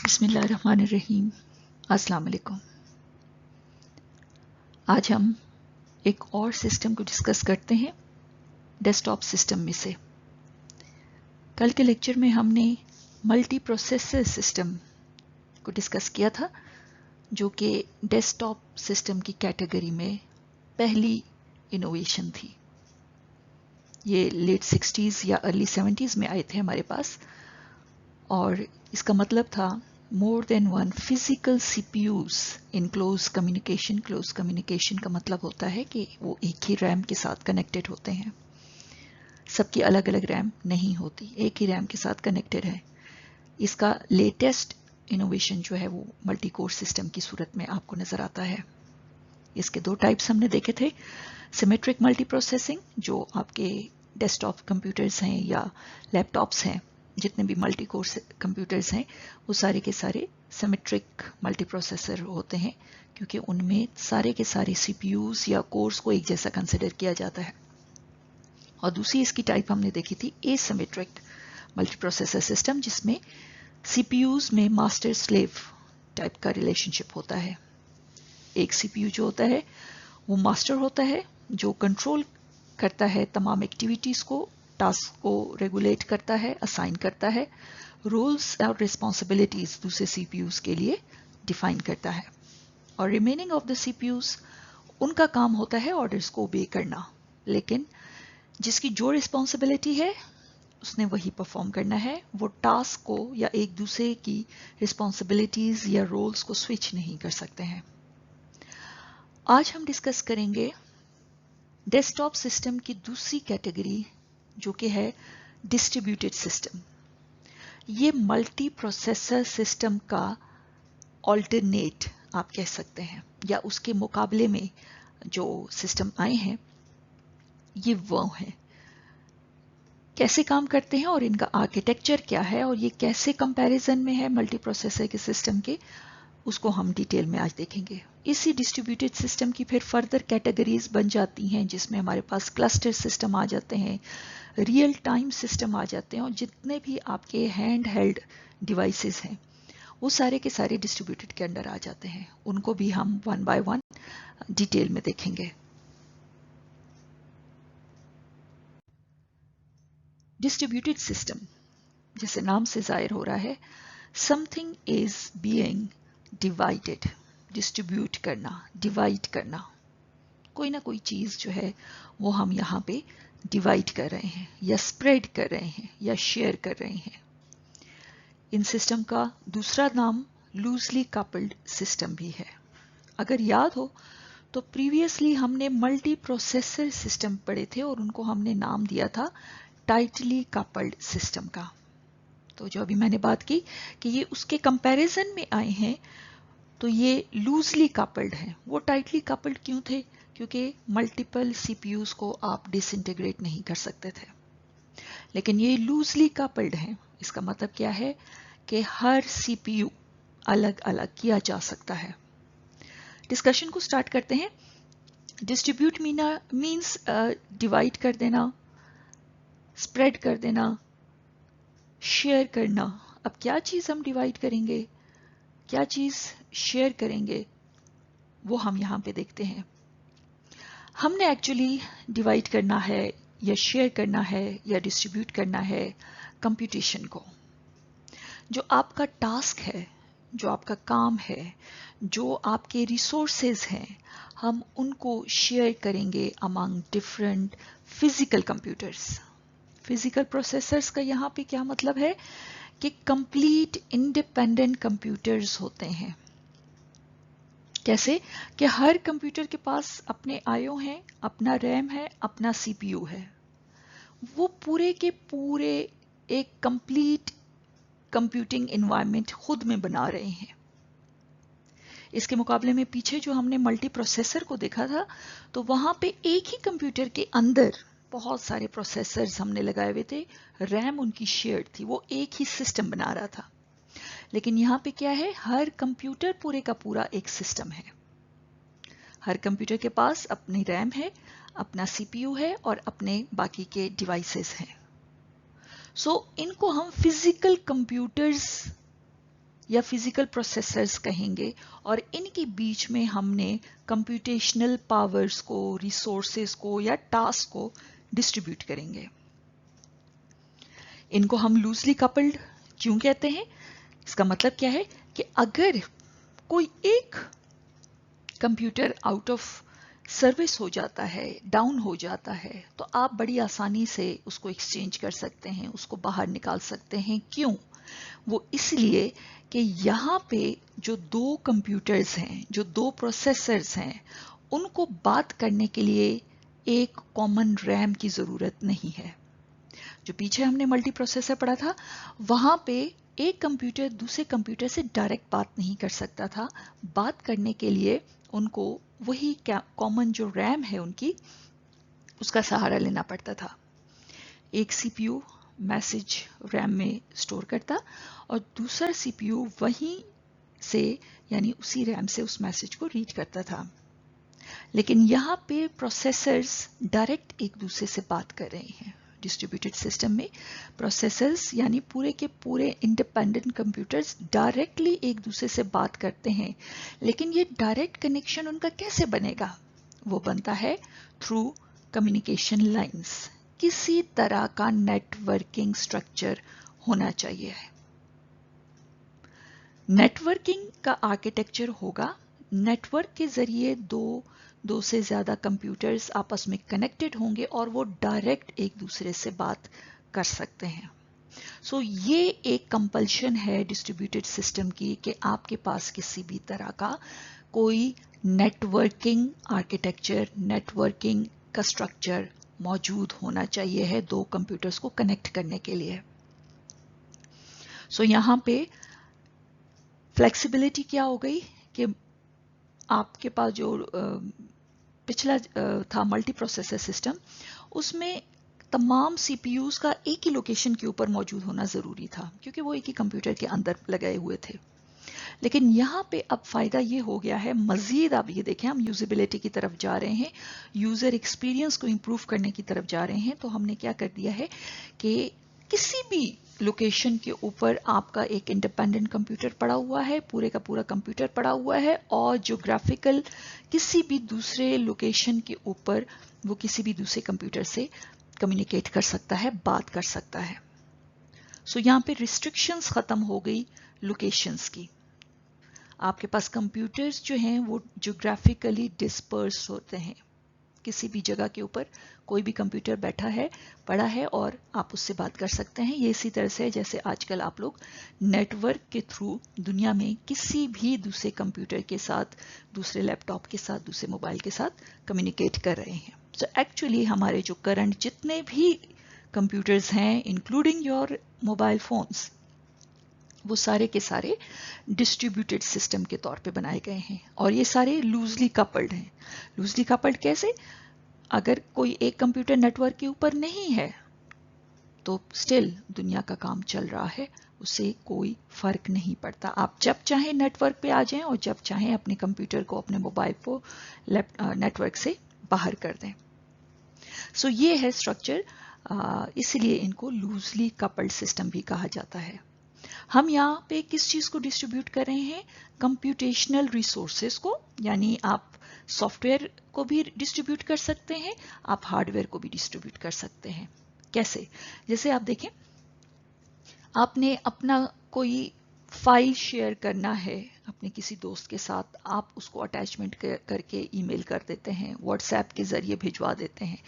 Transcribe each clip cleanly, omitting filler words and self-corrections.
बिस्मिल्लाहिर्रहमानिर्रहीम। अस्सलाम वालेकुम। आज हम एक और सिस्टम को डिस्कस करते हैं डेस्कटॉप सिस्टम में से। कल के लेक्चर में हमने मल्टी प्रोसेसर सिस्टम को डिस्कस किया था, जो कि डेस्कटॉप सिस्टम की कैटेगरी में पहली इनोवेशन थी। ये लेट 60s या अर्ली 70s में आए थे हमारे पास, और इसका मतलब था more than one physical CPUs in close communication. Close communication का मतलब होता है कि वो एक ही रैम के साथ कनेक्टेड होते हैं, सबकी अलग अलग रैम नहीं होती, एक ही रैम के साथ कनेक्टेड है। इसका लेटेस्ट इनोवेशन जो है वो मल्टी कोर सिस्टम की सूरत में आपको नजर आता है। इसके दो टाइप्स हमने देखे थे। सिमेट्रिक मल्टी प्रोसेसिंग, जो आपके डेस्कटॉप कंप्यूटर्स हैं या लैपटॉप्स हैं, जितने भी मल्टी कोर कंप्यूटर्स हैं वो सारे के सारे सिमेट्रिक मल्टी प्रोसेसर होते हैं, क्योंकि उनमें सारे के सारे CPUs या कोर्स को एक जैसा कंसिडर किया जाता है। और दूसरी इसकी टाइप हमने देखी थी एसिमेट्रिक मल्टी प्रोसेसर सिस्टम, जिसमें CPUs में मास्टर स्लेव टाइप का रिलेशनशिप होता है। एक CPU जो होता है वो मास्टर होता है, जो कंट्रोल करता है तमाम एक्टिविटीज को, टास्क को रेगुलेट करता है, असाइन करता है, रोल्स और रिस्पॉन्सिबिलिटीज दूसरे CPUs के लिए डिफाइन करता है। और रिमेनिंग ऑफ द CPUs, उनका काम होता है ऑर्डर्स को ओबे करना, लेकिन जिसकी जो रिस्पॉन्सिबिलिटी है उसने वही परफॉर्म करना है। वो टास्क को या एक दूसरे की रिस्पॉन्सिबिलिटीज या रोल्स को स्विच नहीं कर सकते हैं। आज हम डिस्कस करेंगे डेस्कटॉप सिस्टम की दूसरी कैटेगरी, जो कि है डिस्ट्रीब्यूटेड सिस्टम। ये मल्टी प्रोसेसर सिस्टम का ऑल्टरनेट आप कह सकते हैं, या उसके मुकाबले में जो सिस्टम आए हैं ये वो हैं। कैसे काम करते हैं और इनका आर्किटेक्चर क्या है और ये कैसे कंपैरिजन में है मल्टी प्रोसेसर के सिस्टम के, उसको हम डिटेल में आज देखेंगे। इसी डिस्ट्रीब्यूटेड सिस्टम की फिर फर्दर कैटेगरीज बन जाती हैं, जिसमें हमारे पास क्लस्टर सिस्टम आ जाते हैं, रियल टाइम सिस्टम आ जाते हैं, और जितने भी आपके हैंड हेल्ड डिवाइसेस हैं वो सारे के सारे डिस्ट्रीब्यूटेड के अंडर आ जाते हैं। उनको भी हम वन बाय वन डिटेल में देखेंगे। डिस्ट्रीब्यूटेड सिस्टम, जैसे नाम से जाहिर हो रहा है, something is being divided. Distribute करना, डिवाइड करना, कोई ना कोई चीज जो है वो हम यहाँ पे डिवाइड कर रहे हैं या स्प्रेड कर रहे हैं या शेयर कर रहे हैं। इन सिस्टम का दूसरा नाम लूजली कपल्ड सिस्टम भी है। अगर याद हो तो प्रीवियसली हमने मल्टी प्रोसेसर सिस्टम पढ़े थे और उनको हमने नाम दिया था टाइटली कपल्ड सिस्टम का। तो जो अभी मैंने बात की कि ये उसके कंपैरिजन में आए हैं, तो ये लूजली कपल्ड हैं। वो टाइटली कपल्ड क्यों थे? क्योंकि मल्टीपल CPUs को आप डिसइंटीग्रेट नहीं कर सकते थे, लेकिन ये लूजली कपल्ड हैं। इसका मतलब क्या है कि हर CPU अलग अलग किया जा सकता है। डिस्कशन को स्टार्ट करते हैं। डिस्ट्रीब्यूट मीन्स डिवाइड कर देना, स्प्रेड कर देना, शेयर करना। अब क्या चीज हम डिवाइड करेंगे, क्या चीज शेयर करेंगे, वो हम यहां पे देखते हैं। हमने एक्चुअली डिवाइड करना है या शेयर करना है या डिस्ट्रीब्यूट करना है कंप्यूटेशन को। जो आपका टास्क है, जो आपका काम है, जो आपके रिसोर्सेज हैं, हम उनको शेयर करेंगे among different physical computers. Physical processors का यहाँ पे क्या मतलब है कि कंप्लीट इंडिपेंडेंट कंप्यूटर्स होते हैं। कैसे कि हर कंप्यूटर के पास अपने IO हैं, अपना रैम है, अपना CPU है। वो पूरे के पूरे एक कंप्लीट कंप्यूटिंग एनवायरनमेंट खुद में बना रहे हैं। इसके मुकाबले में पीछे जो हमने मल्टी प्रोसेसर को देखा था, तो वहां पे एक ही कंप्यूटर के अंदर बहुत सारे प्रोसेसर्स हमने लगाए हुए थे, रैम उनकी शेयर्ड थी, वो एक ही सिस्टम बना रहा था। लेकिन यहाँ पे क्या है, हर कंप्यूटर पूरे का पूरा एक सिस्टम है। हर कंप्यूटर के पास अपनी रैम है, अपना CPU है और अपने बाकी के डिवाइसेस हैं। सो इनको हम फिजिकल कंप्यूटर्स या फिजिकल प्रोसेसर्स कहेंगे, और इनके बीच में हमने कंप्यूटेशनल पावर्स को, रिसोर्सेज को या टास्क को डिस्ट्रीब्यूट करेंगे। इनको हम लूजली कपल्ड क्यों कहते हैं? इसका मतलब क्या है कि अगर कोई एक कंप्यूटर आउट ऑफ सर्विस हो जाता है, डाउन हो जाता है, तो आप बड़ी आसानी से उसको एक्सचेंज कर सकते हैं, उसको बाहर निकाल सकते हैं। क्यों? वो इसलिए कि यहाँ पे जो दो कंप्यूटर्स हैं, जो दो प्रोसेसर्स हैं, उनको बात करने के लिए एक कॉमन रैम की ज़रूरत नहीं है। जो पीछे हमने मल्टी प्रोसेसर पढ़ा था, वहाँ पे एक कंप्यूटर दूसरे कंप्यूटर से डायरेक्ट बात नहीं कर सकता था। बात करने के लिए उनको वही कॉमन जो रैम है उनकी, उसका सहारा लेना पड़ता था। एक सीपीयू मैसेज रैम में स्टोर करता और दूसरा सीपीयू वहीं से यानी उसी रैम से उस मैसेज को रीड करता था। लेकिन यहाँ पे प्रोसेसर्स डायरेक्ट एक दूसरे से बात कर रहे हैं। डिस्ट्रीब्यूटेड सिस्टम में प्रोसेसर्स यानी पूरे के पूरे इंडिपेंडेंट कंप्यूटर्स डायरेक्टली एक दूसरे से बात करते हैं। लेकिन ये डायरेक्ट कनेक्शन उनका कैसे बनेगा? वो बनता है थ्रू कम्युनिकेशन लाइंस। किसी तरह का नेटवर्किंग स्ट्रक्चर होना चाहिए। नेटवर्किंग का आर्किटेक्चर होगा, नेटवर्क के जरिए दो से ज़्यादा कंप्यूटर्स आपस में कनेक्टेड होंगे और वो डायरेक्ट एक दूसरे से बात कर सकते हैं। सो ये एक कंपल्शन है डिस्ट्रीब्यूटेड सिस्टम की कि आपके पास किसी भी तरह का कोई नेटवर्किंग आर्किटेक्चर, नेटवर्किंग का स्ट्रक्चर मौजूद होना चाहिए है दो कंप्यूटर्स को कनेक्ट करने के लिए। सो यहाँ पे फ्लेक्सिबिलिटी क्या हो गई कि आपके पास जो पिछला था मल्टी प्रोसेसर सिस्टम, उसमें तमाम सीपीयूज का एक ही लोकेशन के ऊपर मौजूद होना ज़रूरी था क्योंकि वो एक ही कंप्यूटर के अंदर लगाए हुए थे। लेकिन यहाँ पे अब फ़ायदा ये हो गया है, मज़ीद आप ये देखें, हम यूजेबिलिटी की तरफ जा रहे हैं, यूज़र एक्सपीरियंस को इम्प्रूव करने की तरफ जा रहे हैं। तो हमने क्या कर दिया है कि किसी भी लोकेशन के ऊपर आपका एक इंडिपेंडेंट कंप्यूटर पड़ा हुआ है, पूरे का पूरा कंप्यूटर पड़ा हुआ है, और ज्योग्राफिकल किसी भी दूसरे लोकेशन के ऊपर वो किसी भी दूसरे कंप्यूटर से कम्युनिकेट कर सकता है, बात कर सकता है। सो यहाँ पे रिस्ट्रिक्शंस ख़त्म हो गई लोकेशंस की। आपके पास कंप्यूटर्स जो हैं वो ज्योग्राफिकली डिस्पर्स होते हैं। किसी भी जगह के ऊपर कोई भी कंप्यूटर बैठा है, पड़ा है, और आप उससे बात कर सकते हैं। ये इसी तरह से जैसे आजकल आप लोग नेटवर्क के थ्रू दुनिया में किसी भी दूसरे कंप्यूटर के साथ, दूसरे लैपटॉप के साथ, दूसरे मोबाइल के साथ कम्युनिकेट कर रहे हैं। सो एक्चुअली हमारे जो करंट जितने भी कंप्यूटर्स हैं, इंक्लूडिंग योर मोबाइल फोन्स, वो सारे के सारे डिस्ट्रीब्यूटेड सिस्टम के तौर पे बनाए गए हैं और ये सारे लूजली कपल्ड हैं। लूजली कपल्ड कैसे? अगर कोई एक कंप्यूटर नेटवर्क के ऊपर नहीं है तो स्टिल दुनिया का काम चल रहा है, उससे कोई फर्क नहीं पड़ता। आप जब चाहें नेटवर्क पे आ जाएं और जब चाहें अपने कंप्यूटर को, अपने मोबाइल को नेटवर्क से बाहर कर दें। सो ये है स्ट्रक्चर, इसलिए इनको लूजली कपल्ड सिस्टम भी कहा जाता है। हम यहाँ पे किस चीज़ को डिस्ट्रीब्यूट कर रहे हैं? कंप्यूटेशनल रिसोर्सेज को, यानी आप सॉफ्टवेयर को भी डिस्ट्रीब्यूट कर सकते हैं, आप हार्डवेयर को भी डिस्ट्रीब्यूट कर सकते हैं। कैसे? जैसे आप देखें, आपने अपना कोई फाइल शेयर करना है अपने किसी दोस्त के साथ, आप उसको अटैचमेंट करके ईमेल कर देते हैं, व्हाट्सएप के ज़रिए भिजवा देते हैं।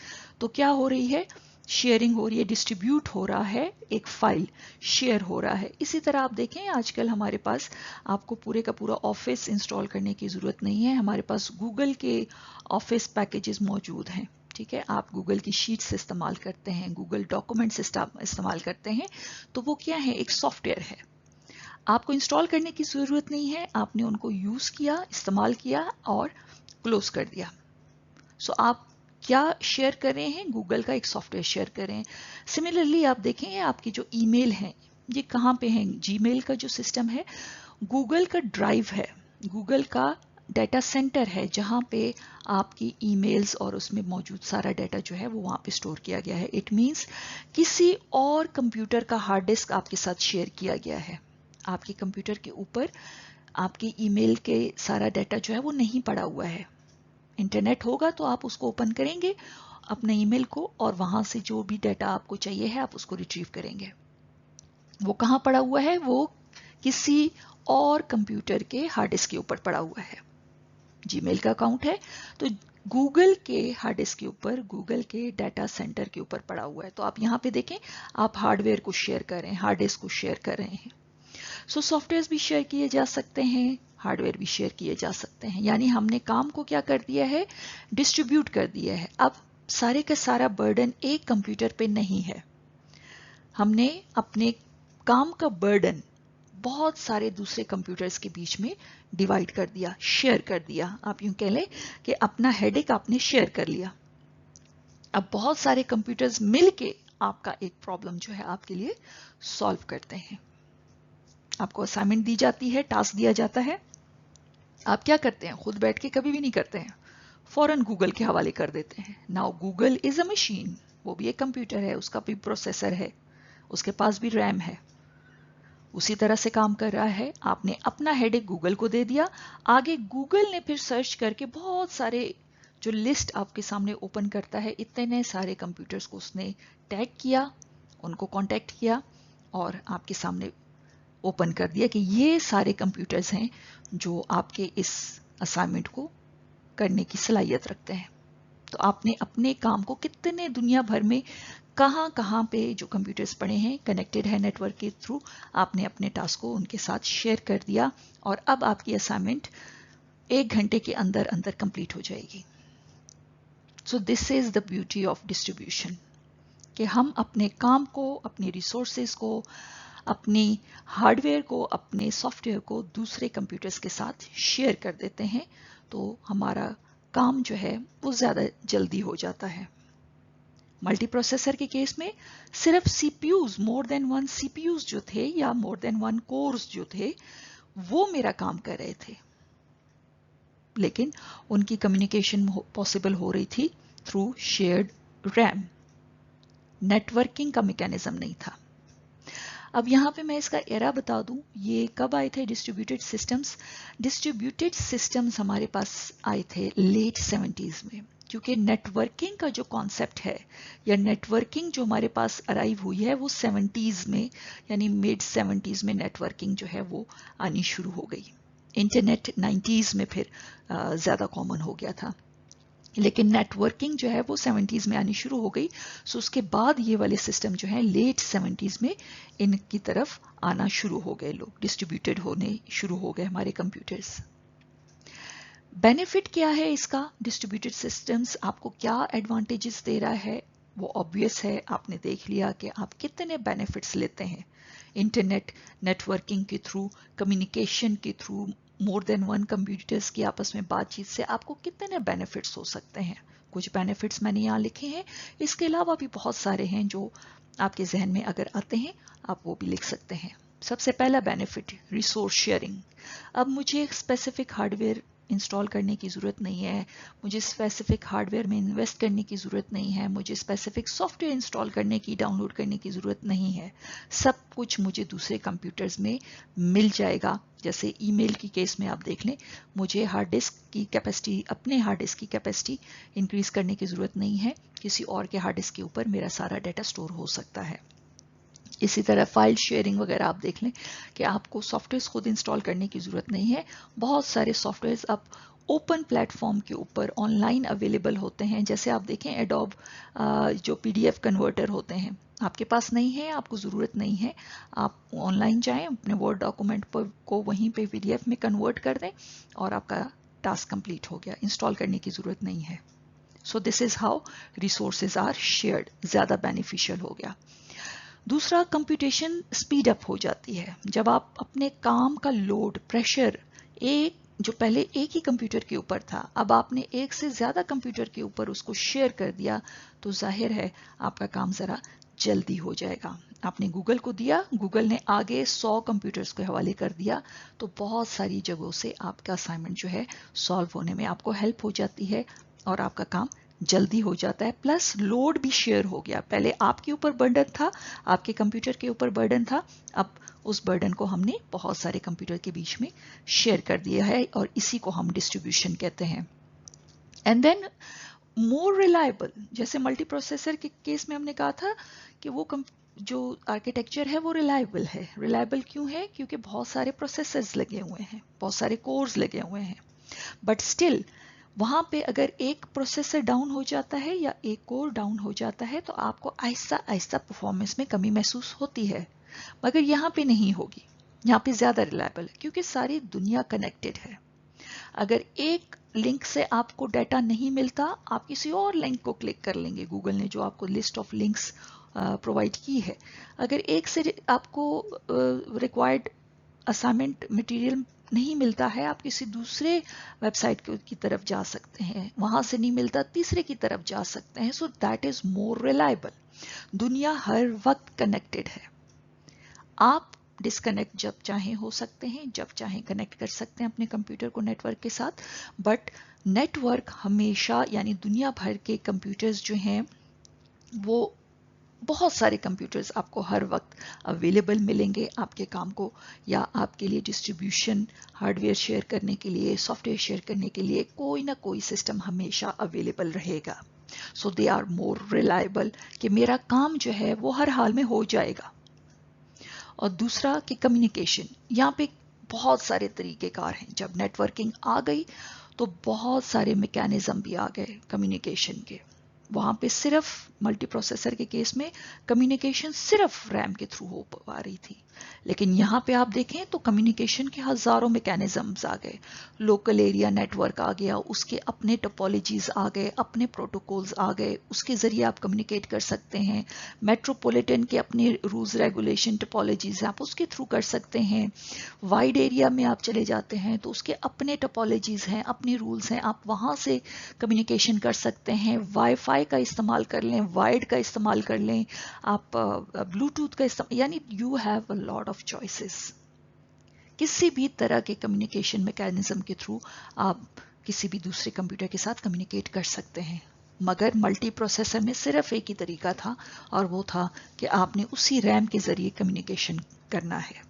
तो क्या हो रही है? शेयरिंग हो रही है, डिस्ट्रीब्यूट हो रहा है, एक फाइल शेयर हो रहा है। इसी तरह आप देखें, आजकल हमारे पास आपको पूरे का पूरा ऑफिस इंस्टॉल करने की ज़रूरत नहीं है। हमारे पास गूगल के ऑफिस पैकेजेस मौजूद हैं। ठीक है, आप गूगल की शीट्स इस्तेमाल करते हैं, गूगल डॉक्यूमेंट्स इस्तेमाल करते हैं, तो वो क्या है? एक सॉफ्टवेयर है। आपको इंस्टॉल करने की ज़रूरत नहीं है, आपने उनको यूज़ किया, इस्तेमाल किया और क्लोज कर दिया। सो आप क्या शेयर कर रहे हैं? गूगल का एक सॉफ्टवेयर शेयर कर रहे हैं। सिमिलरली आप देखेंगे आपकी जो ईमेल है, ये कहाँ पे है? जीमेल का जो सिस्टम है, गूगल का ड्राइव है, गूगल का डाटा सेंटर है, जहाँ पे आपकी ईमेल्स और उसमें मौजूद सारा डाटा जो है वो वहाँ पे स्टोर किया गया है। इट मीन्स किसी और कंप्यूटर का हार्ड डिस्क आपके साथ शेयर किया गया है। आपके कंप्यूटर के ऊपर आपके ईमेल के सारा डाटा जो है वो नहीं पड़ा हुआ है। इंटरनेट होगा तो आप उसको ओपन करेंगे अपने ईमेल को, और वहां से जो भी डाटा आपको चाहिए है आप उसको रिट्रीव करेंगे। वो कहाँ पड़ा हुआ है? वो किसी और कंप्यूटर के हार्ड डिस्क के ऊपर पड़ा हुआ है। जीमेल का अकाउंट है तो गूगल के हार्ड डिस्क के ऊपर, गूगल के डाटा सेंटर के ऊपर पड़ा हुआ है। तो आप यहाँ पे देखें, आप हार्डवेयर को शेयर कर रहे हैं, हार्ड डिस्क को शेयर कर रहे हैं। सो सॉफ्टवेयर भी शेयर किए जा सकते हैं, हार्डवेयर भी शेयर किए जा सकते हैं। यानी हमने काम को क्या कर दिया है? डिस्ट्रीब्यूट कर दिया है। अब सारे का सारा बर्डन एक कंप्यूटर पे नहीं है। हमने अपने काम का बर्डन बहुत सारे दूसरे कंप्यूटर्स के बीच में डिवाइड कर दिया, शेयर कर दिया। आप यूं कह लें कि अपना हेडेक आपने शेयर कर लिया। अब बहुत सारे कंप्यूटर्स मिलके आपका एक प्रॉब्लम जो है आपके लिए सॉल्व करते हैं। आपको असाइनमेंट दी जाती है, टास्क दिया जाता है, आप क्या करते हैं? खुद बैठ के कभी भी नहीं करते हैं, फौरन गूगल के हवाले कर देते हैं। Now Google is a machine, वो भी एक कंप्यूटर है, उसका भी प्रोसेसर है, उसके पास भी रैम है, उसी तरह से काम कर रहा है। आपने अपना हेडेक गूगल को दे दिया, आगे गूगल ने फिर सर्च करके बहुत सारे जो लिस्ट आपके सामने ओपन करता है, इतने सारे कंप्यूटर्स को उसने टैग किया, उनको कांटेक्ट किया और आपके सामने ओपन कर दिया कि ये सारे कंप्यूटर्स हैं जो आपके इस असाइनमेंट को करने की सलाहियत रखते हैं। तो आपने अपने काम को कितने दुनिया भर में कहाँ पे जो कंप्यूटर्स पड़े हैं, कनेक्टेड है नेटवर्क के थ्रू, आपने अपने टास्क को उनके साथ शेयर कर दिया और अब आपकी असाइनमेंट 1 घंटे के अंदर अंदर कंप्लीट हो जाएगी। So this is the beauty of distribution, कि हम अपने काम को, अपने रिसोर्सेज को, अपनी हार्डवेयर को, अपने सॉफ्टवेयर को दूसरे कंप्यूटर्स के साथ शेयर कर देते हैं, तो हमारा काम जो है वो ज़्यादा जल्दी हो जाता है। मल्टी प्रोसेसर के केस में सिर्फ CPUs, more than one CPUs जो थे या मोर देन वन कोर्स जो थे, वो मेरा काम कर रहे थे, लेकिन उनकी कम्युनिकेशन पॉसिबल हो रही थी थ्रू शेयर्ड रैम। नेटवर्किंग का मैकेनिज्म नहीं था। अब यहाँ पे मैं इसका एरा बता दूं, ये कब आए थे डिस्ट्रीब्यूटेड सिस्टम्स? डिस्ट्रीब्यूटेड सिस्टम्स हमारे पास आए थे लेट 70s में, क्योंकि नेटवर्किंग का जो कॉन्सेप्ट है या नेटवर्किंग जो हमारे पास अराइव हुई है वो 70s में, यानी मिड 70s में नेटवर्किंग जो है वो आनी शुरू हो गई। इंटरनेट 90s में फिर ज़्यादा कॉमन हो गया था, लेकिन नेटवर्किंग जो है वो 70s में आनी शुरू हो गई। सो उसके बाद ये वाले सिस्टम जो है लेट 70s में इनकी तरफ आना शुरू हो गए, लोग डिस्ट्रीब्यूटेड होने शुरू हो गए हमारे कंप्यूटर्स। बेनिफिट क्या है इसका? डिस्ट्रीब्यूटेड सिस्टम्स आपको क्या एडवांटेजेस दे रहा है? वो ऑब्वियस है, आपने देख लिया कि आप कितने बेनिफिट्स लेते हैं इंटरनेट नेटवर्किंग के थ्रू, कम्युनिकेशन के through, more than one computers की आपस में बातचीत से आपको कितने बेनिफिट्स हो सकते हैं। कुछ बेनिफिट्स मैंने यहाँ लिखे हैं, इसके अलावा भी बहुत सारे हैं जो आपके जहन में अगर आते हैं आप वो भी लिख सकते हैं। सबसे पहला बेनिफिट, रिसोर्स शेयरिंग। अब मुझे स्पेसिफिक हार्डवेयर इंस्टॉल करने की ज़रूरत नहीं है, मुझे स्पेसिफिक हार्डवेयर में इन्वेस्ट करने की ज़रूरत नहीं है, मुझे स्पेसिफिक सॉफ्टवेयर इंस्टॉल करने की, डाउनलोड करने की ज़रूरत नहीं है। सब कुछ मुझे दूसरे कंप्यूटर्स में मिल जाएगा। जैसे ईमेल की केस में आप देख लें, मुझे हार्ड डिस्क की कैपेसिटी, अपने हार्ड डिस्क की कैपेसिटी इंक्रीज करने की ज़रूरत नहीं है, किसी और के हार्ड डिस्क के ऊपर मेरा सारा डाटा स्टोर हो सकता है। इसी तरह फाइल शेयरिंग वगैरह आप देख लें कि आपको सॉफ्टवेयर खुद इंस्टॉल करने की ज़रूरत नहीं है। बहुत सारे सॉफ्टवेयर्स अब ओपन प्लेटफॉर्म के ऊपर ऑनलाइन अवेलेबल होते हैं। जैसे आप देखें एडोब जो पीडीएफ कन्वर्टर होते हैं, आपके पास नहीं है, आपको ज़रूरत नहीं है, आप ऑनलाइन जाएं, अपने वर्ड डॉक्यूमेंट को वहीं पे पीडीएफ में कन्वर्ट कर दें और आपका टास्क कंप्लीट हो गया, इंस्टॉल करने की ज़रूरत नहीं है। So this is how resources are shared, ज़्यादा बेनिफिशियल हो गया। दूसरा, कंप्यूटेशन स्पीड अप हो जाती है। जब आप अपने काम का लोड, प्रेशर, एक जो पहले एक ही कंप्यूटर के ऊपर था, अब आपने एक से ज़्यादा कंप्यूटर के ऊपर उसको शेयर कर दिया, तो जाहिर है आपका काम ज़रा जल्दी हो जाएगा। आपने गूगल को दिया, गूगल ने आगे 100 कंप्यूटर्स के हवाले कर दिया, तो बहुत सारी जगहों से आपका असाइनमेंट जो है सॉल्व होने में आपको हेल्प हो जाती है और आपका काम जल्दी हो जाता है, प्लस लोड भी शेयर हो गया। पहले आपके ऊपर बर्डन था, आपके कंप्यूटर के ऊपर बर्डन था, अब उस बर्डन को हमने बहुत सारे कंप्यूटर के बीच में शेयर कर दिया है और इसी को हम डिस्ट्रीब्यूशन कहते हैं। एंड देन मोर रिलायबल, जैसे मल्टी प्रोसेसर के केस में हमने कहा था कि वो जो आर्किटेक्चर है वो रिलायबल है। रिलायबल क्यों है? क्योंकि बहुत सारे प्रोसेसर्स लगे हुए हैं, बहुत सारे कोर्स लगे हुए हैं, बट स्टिल वहां पे अगर एक प्रोसेसर डाउन हो जाता है या एक कोर डाउन हो जाता है तो आपको आहिस्ता आहिस्ता परफॉर्मेंस में कमी महसूस होती है, मगर यहाँ पे नहीं होगी। यहाँ पे ज्यादा रिलायबल है क्योंकि सारी दुनिया कनेक्टेड है। अगर एक लिंक से आपको डाटा नहीं मिलता, आप किसी और लिंक को क्लिक कर लेंगे। गूगल ने जो आपको लिस्ट ऑफ लिंक्स प्रोवाइड की है, अगर एक से आपको रिक्वायर्ड असाइनमेंट मटेरियल नहीं मिलता है, आप किसी दूसरे वेबसाइट की तरफ जा सकते हैं, वहां से नहीं मिलता तीसरे की तरफ जा सकते हैं। सो दैट इज मोर रिलायबल। दुनिया हर वक्त कनेक्टेड है। आप डिस्कनेक्ट जब चाहे हो सकते हैं, जब चाहे कनेक्ट कर सकते हैं अपने कंप्यूटर को नेटवर्क के साथ, बट नेटवर्क हमेशा, यानी दुनिया भर के कंप्यूटर्स जो हैं वो बहुत सारे कंप्यूटर्स आपको हर वक्त अवेलेबल मिलेंगे आपके काम को या आपके लिए डिस्ट्रीब्यूशन, हार्डवेयर शेयर करने के लिए, सॉफ्टवेयर शेयर करने के लिए कोई ना कोई सिस्टम हमेशा अवेलेबल रहेगा। सो दे आर मोर रिलायबल कि मेरा काम जो है वो हर हाल में हो जाएगा। और दूसरा कि कम्युनिकेशन, यहाँ पे बहुत सारे तरीकेकार हैं। जब नेटवर्किंग आ गई तो बहुत सारे मैकेनिज्म भी आ गए कम्युनिकेशन के। वहां पे सिर्फ मल्टी प्रोसेसर के केस में कम्युनिकेशन सिर्फ रैम के थ्रू हो पा रही थी, लेकिन यहाँ पे आप देखें तो कम्युनिकेशन के हजारों मैकेनिज्म्स आ गए। लोकल एरिया नेटवर्क आ गया, उसके अपने टोपोलॉजीज आ गए, अपने प्रोटोकॉल्स आ गए, उसके जरिए आप कम्युनिकेट कर सकते हैं। मेट्रोपॉलिटन के अपने रूल्स रेगुलेशन टोपोलॉजीज आप उसके थ्रू कर सकते हैं। वाइड एरिया में आप चले जाते हैं तो उसके अपने टोपोलॉजीज हैं, अपने रूल्स हैं, आप वहां से कम्युनिकेशन कर सकते हैं। वाईफाई का इस्तेमाल कर लें, वाइड का इस्तेमाल कर लें, आप ब्लूटूथ का इस्तेमाल, यानी you have a lot of choices. किसी भी तरह के कम्युनिकेशन मैकेनिज्म के थ्रू आप किसी भी दूसरे कंप्यूटर के साथ कम्युनिकेट कर सकते हैं। मगर मल्टी प्रोसेसर में सिर्फ एक ही तरीका था और वो था कि आपने उसी रैम के जरिए कम्युनिकेशन करना है।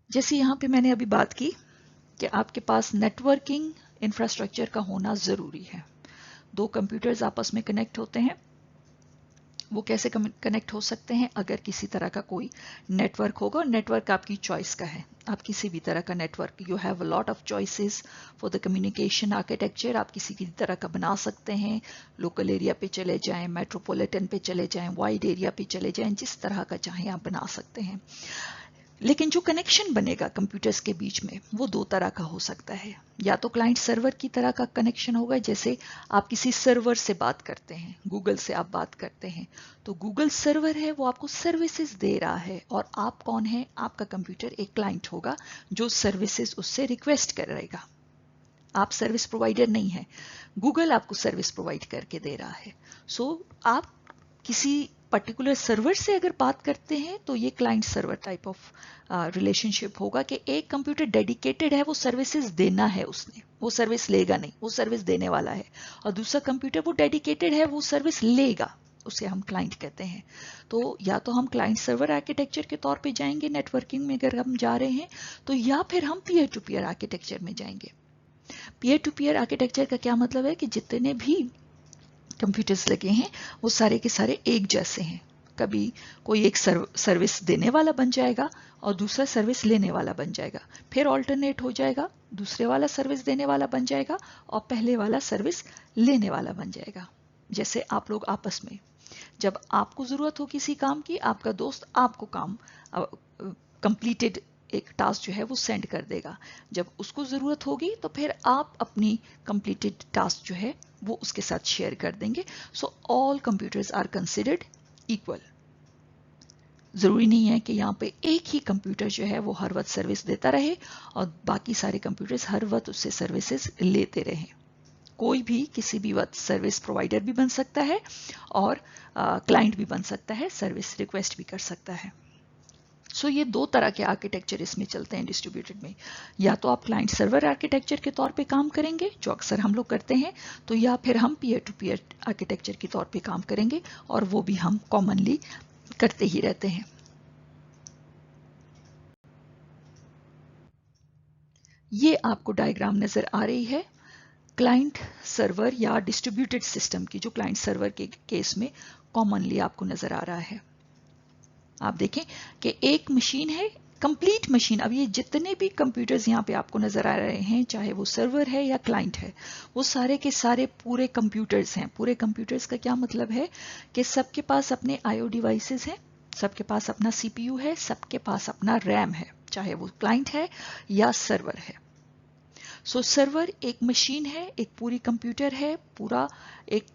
जैसे यहाँ पे मैंने अभी बात की कि आपके पास नेटवर्किंग इंफ्रास्ट्रक्चर का होना जरूरी है। दो कंप्यूटर्स आपस में कनेक्ट होते हैं, वो कैसे कनेक्ट हो सकते हैं? अगर किसी तरह का कोई नेटवर्क होगा, और नेटवर्क आपकी चॉइस का है, आप किसी भी तरह का network, you have a lot of choices for the communication architecture, आप किसी की तरह का बना सकते हैं। लोकल एरिया पे चले जाएं, मेट्रोपॉलिटन पे चले जाएं, वाइड एरिया पे चले जाएं, जिस तरह का चाहें आप बना सकते हैं। लेकिन जो कनेक्शन बनेगा कंप्यूटर्स के बीच में वो दो तरह का हो सकता है। या तो क्लाइंट सर्वर की तरह का कनेक्शन होगा, जैसे आप किसी सर्वर से बात करते हैं, गूगल से आप बात करते हैं, तो गूगल सर्वर है वो आपको सर्विसेज दे रहा है और आप कौन है? आपका कंप्यूटर एक क्लाइंट होगा जो सर्विसेज उससे रिक्वेस्ट करेगा। आप सर्विस प्रोवाइडर नहीं है, गूगल आपको सर्विस प्रोवाइड करके दे रहा है। सो आप किसी पर्टिकुलर सर्वर से अगर बात करते हैं तो ये client server type of relationship होगा कि एक कंप्यूटर डेडिकेटेड है, वो सर्विसेज देना है, उसने वो सर्विस लेगा नहीं, वो सर्विस देने वाला है। और दूसरा कंप्यूटर वो डेडिकेटेड है, वो सर्विस लेगा, उसे हम क्लाइंट कहते हैं। तो या तो हम क्लाइंट सर्वर आर्किटेक्चर के तौर पे जाएंगे नेटवर्किंग में अगर हम जा रहे हैं, तो या फिर हम पीयर टू पीयर आर्किटेक्चर में जाएंगे। पीयर टू पीयर आर्किटेक्चर का क्या मतलब है कि जितने भी कंप्यूटर्स लगे हैं वो सारे के सारे एक जैसे हैं। कभी कोई एक सर्विस देने वाला बन जाएगा और दूसरा सर्विस लेने वाला बन जाएगा, फिर ऑल्टरनेट हो जाएगा, दूसरे वाला सर्विस देने वाला बन जाएगा और पहले वाला सर्विस लेने वाला बन जाएगा। जैसे आप लोग आपस में, जब आपको जरूरत हो किसी काम की, आपका दोस्त आपको काम कंप्लीटेड एक टास्क जो है वो सेंड कर देगा। जब उसको जरूरत होगी तो फिर आप अपनी कंप्लीटेड टास्क जो है वो उसके साथ शेयर कर देंगे। So all computers are considered equal. जरूरी नहीं है कि यहाँ पे एक ही कंप्यूटर जो है वो हर वक्त सर्विस देता रहे और बाकी सारे कंप्यूटर्स हर वक्त उससे सर्विसेज लेते रहें। कोई भी किसी भी वक्त सर्विस प्रोवाइडर भी बन सकता है और क्लाइंट भी बन सकता है, सर्विस रिक्वेस्ट भी कर सकता है। सो ये दो तरह के आर्किटेक्चर इसमें चलते हैं डिस्ट्रीब्यूटेड में। या तो आप क्लाइंट सर्वर आर्किटेक्चर के तौर पे काम करेंगे, जो अक्सर हम लोग करते हैं, तो या फिर हम पीयर टू पीयर आर्किटेक्चर के तौर पे काम करेंगे, और वो भी हम कॉमनली करते ही रहते हैं। ये आपको डायग्राम नजर आ रही है क्लाइंट सर्वर या डिस्ट्रीब्यूटेड सिस्टम की, जो क्लाइंट सर्वर के केस में कॉमनली आपको नजर आ रहा है। आप देखें कि एक मशीन है, कंप्लीट मशीन। अब ये जितने भी कंप्यूटर्स यहाँ पे आपको नजर आ रहे हैं, चाहे वो सर्वर है या क्लाइंट है, वो सारे के सारे पूरे कंप्यूटर्स हैं। पूरे कंप्यूटर्स का क्या मतलब है कि सबके पास अपने आईओ डिवाइसेस हैं, सबके पास अपना सीपीयू है, सबके पास अपना रैम है, चाहे वो क्लाइंट है या सर्वर है। सो सर्वर एक मशीन है, एक पूरी कंप्यूटर है, पूरा एक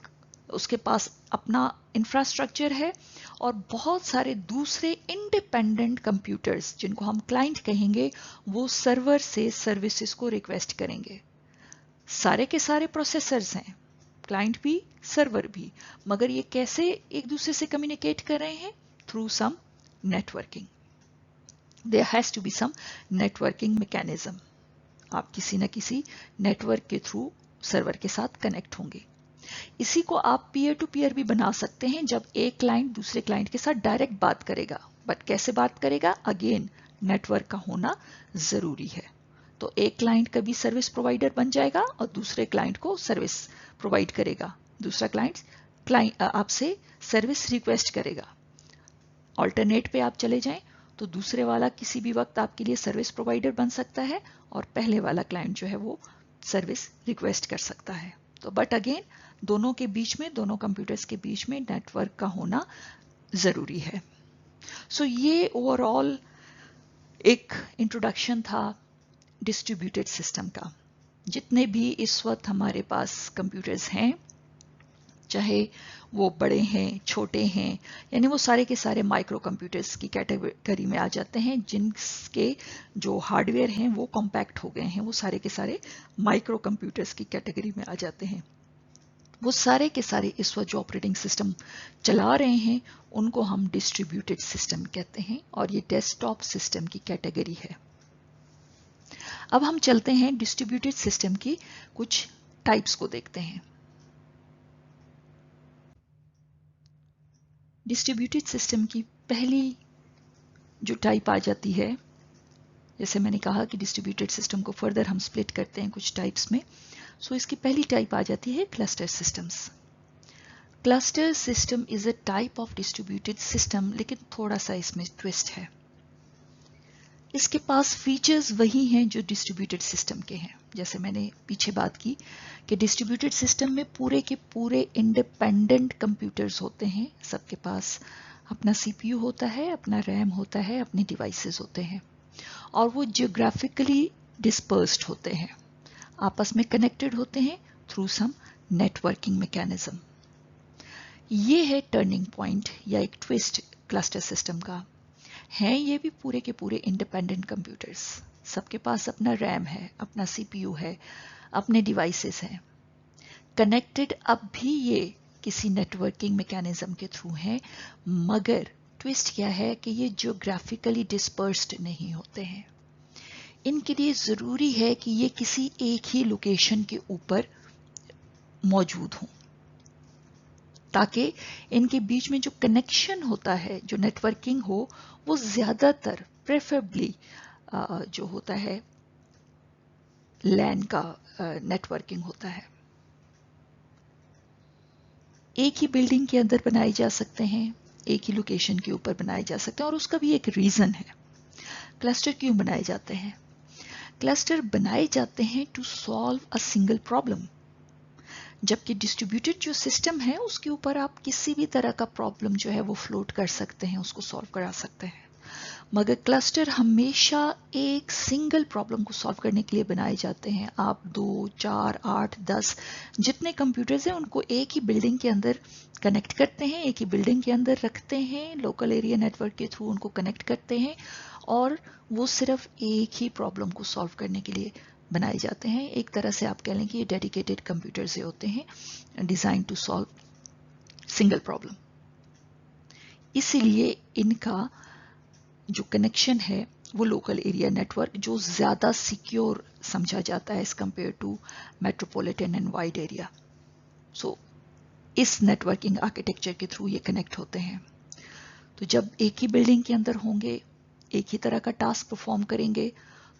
उसके पास अपना इंफ्रास्ट्रक्चर है, और बहुत सारे दूसरे इंडिपेंडेंट कंप्यूटर्स जिनको हम क्लाइंट कहेंगे, वो सर्वर से सर्विसेज को रिक्वेस्ट करेंगे। सारे के सारे प्रोसेसर्स हैं, क्लाइंट भी सर्वर भी, मगर ये कैसे एक दूसरे से कम्युनिकेट कर रहे हैं? Through some networking. There has to be some networking mechanism. आप किसी न किसी नेटवर्क के थ्रू सर्वर के साथ कनेक्ट होंगे। इसी को आप पीयर टू पीयर भी बना सकते हैं, जब एक क्लाइंट दूसरे क्लाइंट के साथ डायरेक्ट बात करेगा। बट कैसे बात करेगा? अगेन नेटवर्क का होना जरूरी है। तो एक क्लाइंट कभी सर्विस प्रोवाइडर बन जाएगा और दूसरे क्लाइंट को सर्विस प्रोवाइड करेगा। दूसरा क्लाइंट आपसे सर्विस रिक्वेस्ट करेगा। ऑल्टरनेट पे आप चले जाएं तो दूसरे वाला किसी भी वक्त आपके लिए सर्विस प्रोवाइडर बन सकता है, और पहले वाला क्लाइंट जो है वो सर्विस रिक्वेस्ट कर सकता है। तो बट अगेन दोनों के बीच में, दोनों कंप्यूटर्स के बीच में नेटवर्क का होना जरूरी है। सो ये ओवरऑल एक इंट्रोडक्शन था डिस्ट्रीब्यूटेड सिस्टम का। जितने भी इस वक्त हमारे पास कंप्यूटर्स हैं, चाहे वो बड़े हैं छोटे हैं, यानी वो सारे के सारे माइक्रो कंप्यूटर्स की कैटेगरी में आ जाते हैं, जिनके जो हार्डवेयर हैं वो कॉम्पैक्ट हो गए हैं, वो सारे के सारे माइक्रो कंप्यूटर्स की कैटेगरी में आ जाते हैं। वो सारे के सारे इस वक्त जो ऑपरेटिंग सिस्टम चला रहे हैं, उनको हम डिस्ट्रीब्यूटेड सिस्टम कहते हैं, और ये डेस्कटॉप सिस्टम की कैटेगरी है। अब हम चलते हैं डिस्ट्रीब्यूटेड सिस्टम की कुछ टाइप्स को देखते हैं। डिस्ट्रीब्यूटेड सिस्टम की पहली जो टाइप आ जाती है, जैसे मैंने कहा कि डिस्ट्रीब्यूटेड सिस्टम को फर्दर हम स्प्लिट करते हैं कुछ टाइप्स में। सो इसकी पहली टाइप आ जाती है cluster systems. Cluster system is a type of distributed system, लेकिन थोड़ा सा इसमें ट्विस्ट है। इसके पास फीचर्स वही हैं जो डिस्ट्रीब्यूटेड सिस्टम के हैं। जैसे मैंने पीछे बात की कि डिस्ट्रीब्यूटेड सिस्टम में पूरे के पूरे इंडिपेंडेंट कंप्यूटर्स होते हैं, सबके पास अपना सीपीयू होता है, अपना रैम होता है, अपने डिवाइसेस होते हैं, और वो जियोग्राफिकली डिस्पर्स्ड होते हैं, आपस में कनेक्टेड होते हैं थ्रू सम नेटवर्किंग मैकेनिज्म। ये है टर्निंग पॉइंट या एक ट्विस्ट क्लस्टर सिस्टम का। हैं ये भी पूरे के पूरे इंडिपेंडेंट कंप्यूटर्स, सबके पास अपना रैम है, अपना सीपीयू है, अपने डिवाइसेस हैं, कनेक्टेड अब भी ये किसी नेटवर्किंग मैकेनिज्म के थ्रू हैं, मगर ट्विस्ट क्या है कि ये जियोग्राफिकली डिस्पर्स्ड नहीं होते हैं। इनके लिए जरूरी है कि ये किसी एक ही लोकेशन के ऊपर मौजूद हों, ताकि इनके बीच में जो कनेक्शन होता है, जो नेटवर्किंग हो, वो ज्यादातर प्रेफरेबली जो होता है लैन का नेटवर्किंग होता है। एक ही बिल्डिंग के अंदर बनाए जा सकते हैं, एक ही लोकेशन के ऊपर बनाए जा सकते हैं, और उसका भी एक रीजन है। क्लस्टर क्यों बनाए जाते हैं? क्लस्टर बनाए जाते हैं to solve a single problem, जबकि डिस्ट्रीब्यूटेड जो सिस्टम है उसके ऊपर आप किसी भी तरह का प्रॉब्लम जो है वो फ्लोट कर सकते हैं, उसको सॉल्व करा सकते हैं। मगर क्लस्टर हमेशा एक सिंगल प्रॉब्लम को सॉल्व करने के लिए बनाए जाते हैं। आप 2, 4, 8, 10 जितने कंप्यूटर्स हैं उनको एक ही बिल्डिंग के अंदर कनेक्ट करते हैं, एक ही बिल्डिंग के अंदर रखते हैं, लोकल एरिया नेटवर्क के थ्रू उनको कनेक्ट करते हैं, और वो सिर्फ एक ही प्रॉब्लम को सॉल्व करने के लिए बनाए जाते हैं। एक तरह से आप कह लें कि ये डेडिकेटेड कंप्यूटर से होते हैं, design to solve single problem. इसीलिए इनका जो कनेक्शन है वो लोकल एरिया नेटवर्क, जो ज़्यादा सिक्योर समझा जाता है as compare to metropolitan and wide area. So इस नेटवर्किंग आर्किटेक्चर के थ्रू ये कनेक्ट होते हैं। तो जब एक ही बिल्डिंग के अंदर होंगे, एक ही तरह का टास्क परफॉर्म करेंगे,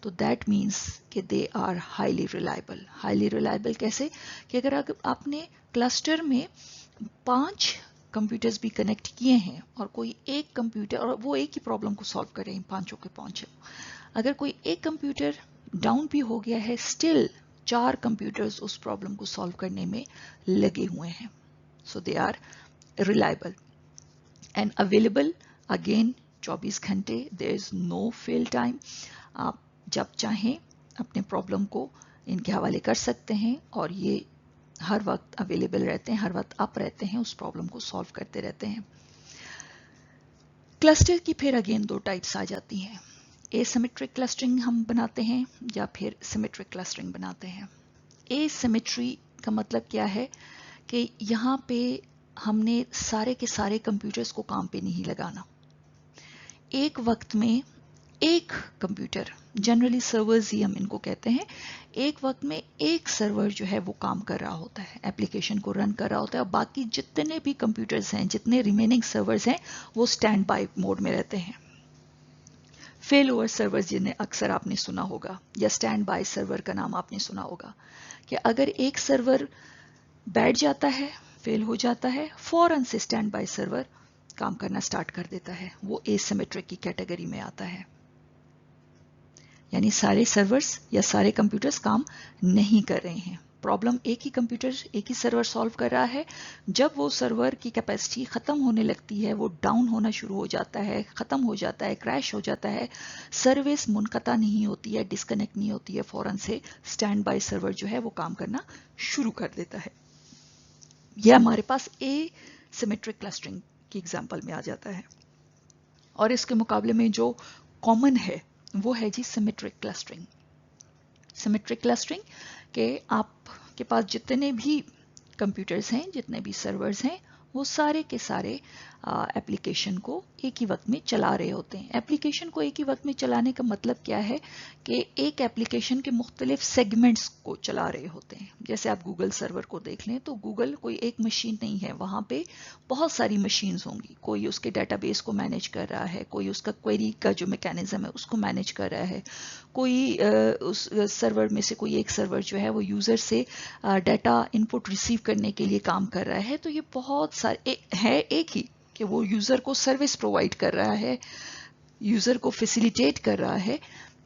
तो दैट मीन्स कि they are highly reliable. Highly reliable कैसे कि अगर आपने क्लस्टर में 5 कंप्यूटर्स भी कनेक्ट किए हैं और कोई एक कंप्यूटर, और वो एक ही प्रॉब्लम को सॉल्व कर रहे हैं पांचों के पांचों, अगर कोई एक कंप्यूटर डाउन भी हो गया है, स्टिल 4 कंप्यूटर्स उस प्रॉब्लम को सॉल्व करने में लगे हुए हैं। So they are reliable and available again 24 घंटे। There is no fail time. आप जब चाहें अपने प्रॉब्लम को इनके हवाले कर सकते हैं और ये हर वक्त अवेलेबल रहते हैं, हर वक्त अप रहते हैं, उस प्रॉब्लम को सॉल्व करते रहते हैं। क्लस्टर की फिर अगेन 2 टाइप्स आ जाती हैं। एसिमेट्रिक क्लस्टरिंग हम बनाते हैं या फिर सिमेट्रिक क्लस्टरिंग बनाते हैं। एसिमेट्री का मतलब क्या है कि यहाँ पे हमने सारे के सारे कंप्यूटर्स को काम पे नहीं लगाना। एक वक्त में एक कंप्यूटर, जनरली सर्वर्स ही हम इनको कहते हैं, एक वक्त में एक सर्वर जो है वो काम कर रहा होता है, एप्लीकेशन को रन कर रहा होता है, और बाकी जितने भी कंप्यूटर्स हैं, जितने रिमेनिंग सर्वर्स हैं, वो स्टैंड बाय मोड में रहते हैं। फेल ओवर सर्वर्स जिन्हें अक्सर आपने सुना होगा, या स्टैंड बाय सर्वर का नाम आपने सुना होगा, कि अगर एक सर्वर बैठ जाता है, फेल हो जाता है, फौरन से स्टैंड बाय सर्वर काम करना स्टार्ट कर देता है, वो एसिमेट्रिक की कैटेगरी में आता है। यानी सारे सर्वर्स या सारे कंप्यूटर्स काम नहीं कर रहे हैं, प्रॉब्लम एक ही कंप्यूटर, एक ही सर्वर सॉल्व कर रहा है। जब वो सर्वर की कैपेसिटी खत्म होने लगती है, वो डाउन होना शुरू हो जाता है, खत्म हो जाता है, क्रैश हो जाता है, सर्विस मुनक़ता नहीं होती है, डिस्कनेक्ट नहीं होती है, फौरन से स्टैंड बाय सर्वर जो है वो काम करना शुरू कर देता है। यह हमारे पास एसिमेट्रिक क्लस्टरिंग की एग्जांपल में आ जाता है। और इसके मुकाबले में जो कॉमन है वो है जी सिमेट्रिक क्लस्टरिंग। सिमेट्रिक क्लस्टरिंग के आपके पास जितने भी कंप्यूटर्स हैं, जितने भी सर्वर्स हैं, वो सारे के सारे एप्लीकेशन को एक ही वक्त में चला रहे होते हैं। एप्लीकेशन को एक ही वक्त में चलाने का मतलब क्या है कि एक एप्लीकेशन के मुख्तलिफ सेगमेंट्स को चला रहे होते हैं। जैसे आप गूगल सर्वर को देख लें तो गूगल कोई एक मशीन नहीं है, वहाँ पे बहुत सारी मशीन्स होंगी। कोई उसके डाटाबेस को मैनेज कर रहा है, कोई उसका क्वेरी का जो मैकेनिज्म है उसको मैनेज कर रहा है, कोई उस सर्वर में से कोई एक सर्वर जो है वो यूज़र से डाटा इनपुट रिसीव करने के लिए काम कर रहा है। तो ये बहुत सारे है एक ही कि वो यूज़र को सर्विस प्रोवाइड कर रहा है, यूज़र को फैसिलिटेट कर रहा है,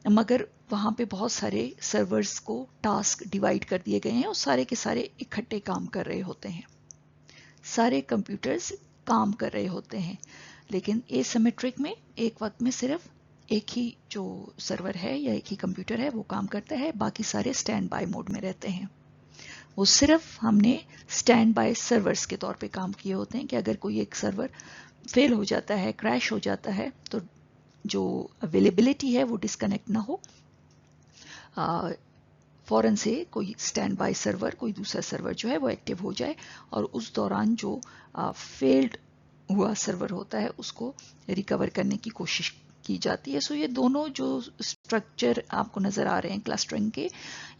मगर वहाँ पे बहुत सारे सर्वर्स को टास्क डिवाइड कर दिए गए हैं और सारे के सारे इकट्ठे काम कर रहे होते हैं। सारे कंप्यूटर्स काम कर रहे होते हैं, लेकिन एसिमेट्रिक में एक वक्त में सिर्फ एक ही जो सर्वर है या एक ही कंप्यूटर है वो काम करता है, बाकी सारे स्टैंड बाय मोड में रहते हैं। वो सिर्फ हमने स्टैंड बाय सर्वर्स के तौर पे काम किए होते हैं कि अगर कोई एक सर्वर फेल हो जाता है, क्रैश हो जाता है, तो जो अवेलेबिलिटी है वो डिस्कनेक्ट ना हो, फौरन से कोई स्टैंड बाय सर्वर, कोई दूसरा सर्वर जो है वो एक्टिव हो जाए और उस दौरान जो फेल्ड हुआ सर्वर होता है उसको रिकवर करने की कोशिश की जाती है। सो ये दोनों जो स्ट्रक्चर आपको नज़र आ रहे हैं क्लस्टरिंग के,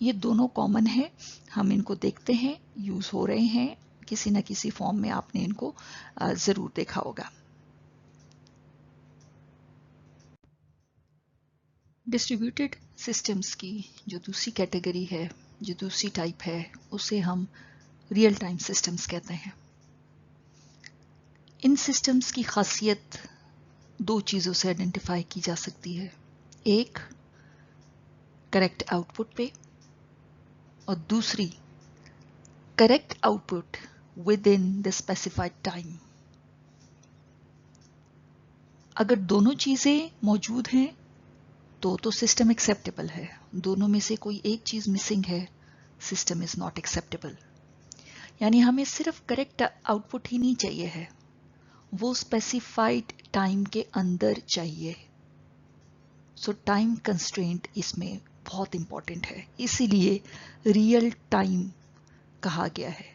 ये दोनों कॉमन है, हम इनको देखते हैं, यूज़ हो रहे हैं, किसी न किसी फॉर्म में आपने इनको ज़रूर देखा होगा। डिस्ट्रीब्यूटेड सिस्टम्स की जो दूसरी कैटेगरी है, जो दूसरी टाइप है, उसे हम रियल टाइम सिस्टम्स कहते हैं। इन सिस्टम्स की खासियत 2 चीज़ों से आइडेंटिफाई की जा सकती है, एक करेक्ट आउटपुट पे और दूसरी correct output with in the specified time. अगर दोनों चीज़ें मौजूद हैं तो सिस्टम एक्सेप्टेबल है, दोनों में से कोई एक चीज़ मिसिंग है, सिस्टम इज़ नॉट एक्सेप्टेबल। यानी हमें सिर्फ करेक्ट आउटपुट ही नहीं चाहिए है, वो स्पेसिफाइड टाइम के अंदर चाहिए। सो टाइम कंस्ट्रेंट इसमें बहुत इंपॉर्टेंट है, इसीलिए रियल टाइम कहा गया है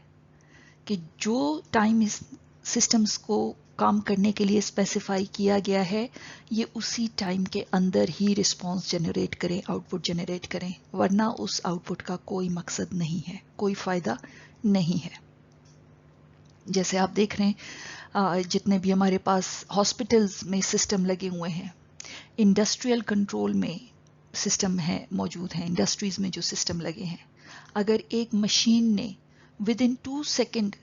कि जो टाइम इस सिस्टम्स को काम करने के लिए स्पेसिफाई किया गया है ये उसी टाइम के अंदर ही रिस्पॉन्स जनरेट करें, आउटपुट जनरेट करें, वरना उस आउटपुट का कोई मकसद नहीं है, कोई फायदा नहीं है। जैसे आप देख रहे हैं जितने भी हमारे पास हॉस्पिटल्स में सिस्टम लगे हुए हैं, इंडस्ट्रियल कंट्रोल में सिस्टम है मौजूद हैं, इंडस्ट्रीज में जो सिस्टम लगे हैं, अगर एक मशीन ने विद इन 2 सेकेंड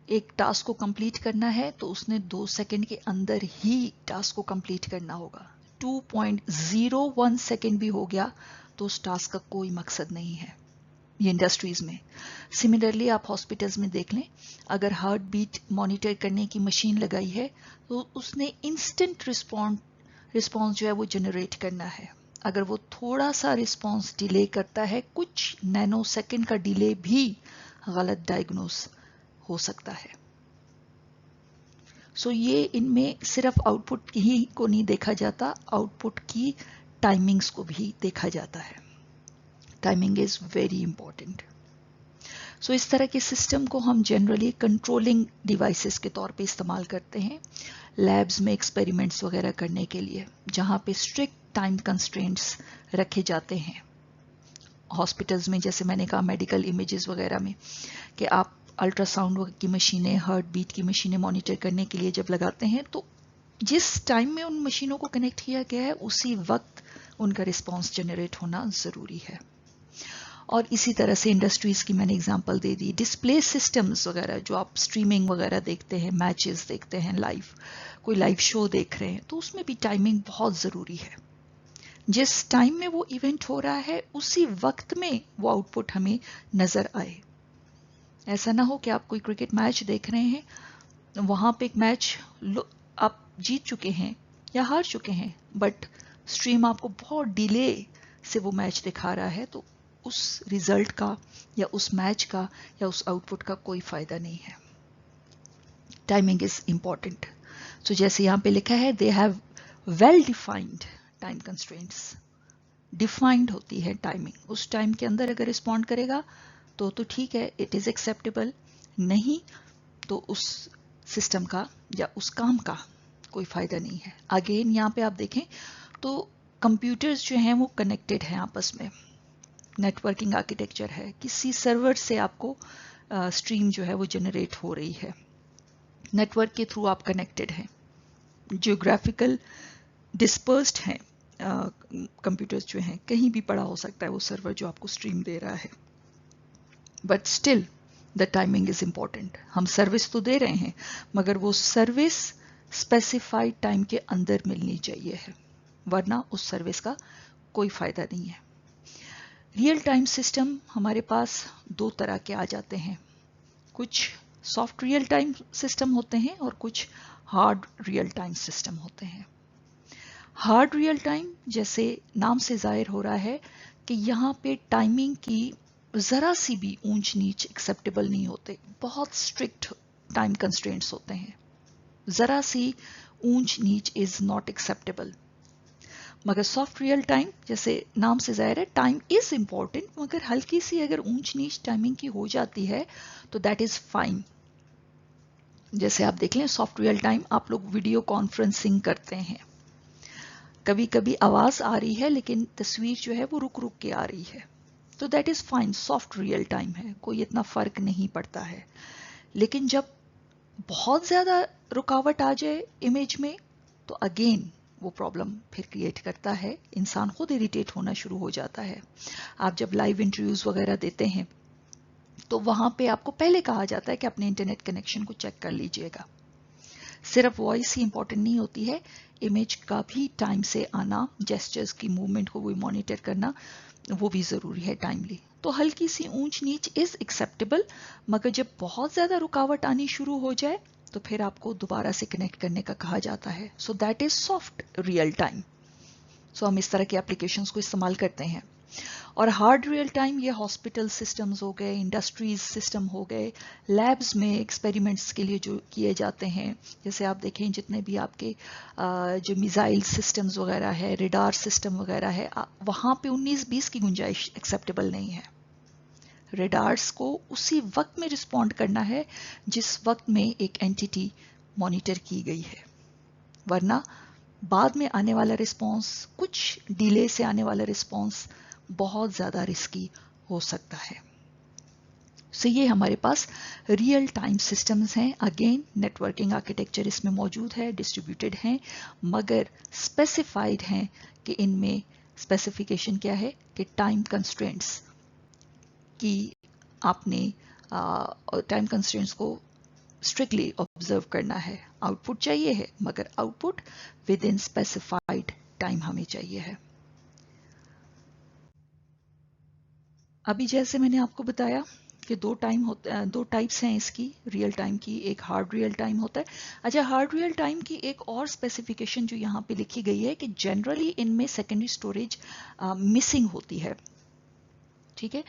एक टास्क को कंप्लीट करना है तो उसने 2 सेकेंड के अंदर ही टास्क को कंप्लीट करना होगा। 2.01 सेकेंड भी हो गया तो उस टास्क का कोई मकसद नहीं है, ये इंडस्ट्रीज में। सिमिलरली आप हॉस्पिटल्स में देख लें, अगर हार्ट बीट मॉनिटर करने की मशीन लगाई है तो उसने इंस्टेंट रिस्पॉन्स जो है वो जनरेट करना है। अगर वो थोड़ा सा रिस्पॉन्स डिले करता है, कुछ नैनो सेकेंड का डिले भी गलत डायग्नोस हो सकता है। सो ये इनमें सिर्फ आउटपुट ही को नहीं देखा जाता, आउटपुट की टाइमिंग्स को भी देखा जाता है। Timing is very important. So इस तरह के सिस्टम को हम जनरली कंट्रोलिंग डिवाइसेस के तौर पे इस्तेमाल करते हैं लैब्स में एक्सपेरिमेंट्स वगैरह करने के लिए, जहां पे स्ट्रिक्ट टाइम कंस्ट्रेंट्स रखे जाते हैं। हॉस्पिटल्स में जैसे मैंने कहा मेडिकल इमेजेस वगैरह में कि आप अल्ट्रासाउंड की मशीनें, हार्ट बीट की मशीनें मॉनिटर करने के लिए जब लगाते हैं तो जिस टाइम में उन मशीनों को कनेक्ट किया गया है उसी वक्त उनका रिस्पॉन्स जनरेट होना ज़रूरी है। और इसी तरह से इंडस्ट्रीज़ की मैंने एग्जांपल दे दी। डिस्प्ले सिस्टम्स वगैरह जो आप स्ट्रीमिंग वगैरह देखते हैं, मैचेस देखते हैं, लाइव कोई लाइव शो देख रहे हैं, तो उसमें भी टाइमिंग बहुत ज़रूरी है। जिस टाइम में वो इवेंट हो रहा है उसी वक्त में वो आउटपुट हमें नज़र आए। ऐसा ना हो कि आप कोई क्रिकेट मैच देख रहे हैं, वहां पे एक मैच आप जीत चुके हैं या हार चुके हैं, बट स्ट्रीम आपको बहुत डिले से वो मैच दिखा रहा है, तो उस रिजल्ट का या उस मैच का या उस आउटपुट का कोई फायदा नहीं है। Timing is important. सो जैसे यहां पे लिखा है, they have well defined time constraints. Defined होती है टाइमिंग, उस टाइम के अंदर अगर रिस्पॉन्ड करेगा तो ठीक है, इट इज एक्सेप्टेबल, नहीं तो उस सिस्टम का या उस काम का कोई फायदा नहीं है। अगेन यहाँ पे आप देखें तो कंप्यूटर्स जो हैं वो कनेक्टेड हैं आपस में, नेटवर्किंग आर्किटेक्चर है, किसी सर्वर से आपको स्ट्रीम जो है वो जनरेट हो रही है, नेटवर्क के थ्रू आप कनेक्टेड हैं, जियोग्राफिकल डिस्पर्स्ड हैं, कंप्यूटर्स जो हैं कहीं भी पड़ा हो सकता है वो सर्वर जो आपको स्ट्रीम दे रहा है, but still the timing is important. हम सर्विस तो दे रहे हैं मगर वो सर्विस स्पेसिफाइड टाइम के अंदर मिलनी चाहिए है, वरना उस सर्विस का कोई फायदा नहीं है। रियल टाइम सिस्टम हमारे पास 2 तरह के आ जाते हैं, कुछ सॉफ्ट रियल टाइम सिस्टम होते हैं और कुछ हार्ड रियल टाइम सिस्टम होते हैं। हार्ड रियल टाइम जैसे नाम से जाहिर हो रहा है कि यहाँ पे टाइमिंग की जरा सी भी ऊंच नीच एक्सेप्टेबल नहीं होते, बहुत स्ट्रिक्ट टाइम कंस्ट्रेंट्स होते हैं, जरा सी ऊंच नीच इज नॉट एक्सेप्टेबल। मगर सॉफ्ट रियल टाइम जैसे नाम से जाहिर है, टाइम इज इंपॉर्टेंट, मगर हल्की सी अगर ऊंच नीच टाइमिंग की हो जाती है तो दैट इज फाइन। जैसे आप देख लें सॉफ्ट रियल टाइम, आप लोग वीडियो कॉन्फ्रेंसिंग करते हैं, कभी कभी आवाज आ रही है लेकिन तस्वीर जो है वो रुक रुक के आ रही है, तो that is fine, soft real time है, कोई इतना फर्क नहीं पड़ता है। लेकिन जब बहुत ज्यादा रुकावट आ जाए इमेज में तो अगेन वो प्रॉब्लम फिर क्रिएट करता है, इंसान खुद इरिटेट होना शुरू हो जाता है। आप जब लाइव इंटरव्यूज वगैरह देते हैं तो वहां पे आपको पहले कहा जाता है कि अपने इंटरनेट कनेक्शन को चेक कर लीजिएगा। सिर्फ वॉइस ही इंपॉर्टेंट नहीं होती है, इमेज का भी टाइम से आना, जेस्चर्स की मूवमेंट को भी मॉनिटर करना, वो भी जरूरी है टाइमली। तो हल्की सी ऊंच नीच इज एक्सेप्टेबल, मगर जब बहुत ज्यादा रुकावट आनी शुरू हो जाए तो फिर आपको दोबारा से कनेक्ट करने का कहा जाता है। So that is soft real time. So हम इस तरह के एप्लीकेशंस को इस्तेमाल करते हैं। और हार्ड रियल टाइम ये हॉस्पिटल सिस्टम्स हो गए, इंडस्ट्रीज सिस्टम हो गए, लैब्स में एक्सपेरिमेंट्स के लिए जो किए जाते हैं, जैसे आप देखें जितने भी आपके जो मिसाइल सिस्टम्स वगैरह है, रेडार सिस्टम वगैरह है, वहाँ पे 19-20 की गुंजाइश एक्सेप्टेबल नहीं है। रेडार्स को उसी वक्त में रिस्पॉन्ड करना है जिस वक्त में एक एंटिटी मॉनिटर की गई है, वरना बाद में आने वाला रिस्पॉन्स, कुछ डिले से आने वाला रिस्पॉन्स बहुत ज़्यादा रिस्की हो सकता है। सो ये हमारे पास रियल टाइम सिस्टम्स हैं। अगेन नेटवर्किंग आर्किटेक्चर इसमें मौजूद है, डिस्ट्रीब्यूटेड हैं, मगर स्पेसिफाइड हैं कि इनमें स्पेसिफिकेशन क्या है कि टाइम कंस्ट्रेंट्स की आपने टाइम कंस्ट्रेंट्स को स्ट्रिक्टली ऑब्जर्व करना है। आउटपुट चाहिए है, मगर output with in specified time हमें चाहिए है। अभी जैसे मैंने आपको बताया कि दो टाइप्स हैं इसकी, रियल टाइम की, एक हार्ड रियल टाइम होता है। अच्छा, हार्ड रियल टाइम की एक और स्पेसिफिकेशन जो यहाँ पे लिखी गई है कि जनरली इनमें सेकेंडरी स्टोरेज मिसिंग होती है। ठीक है,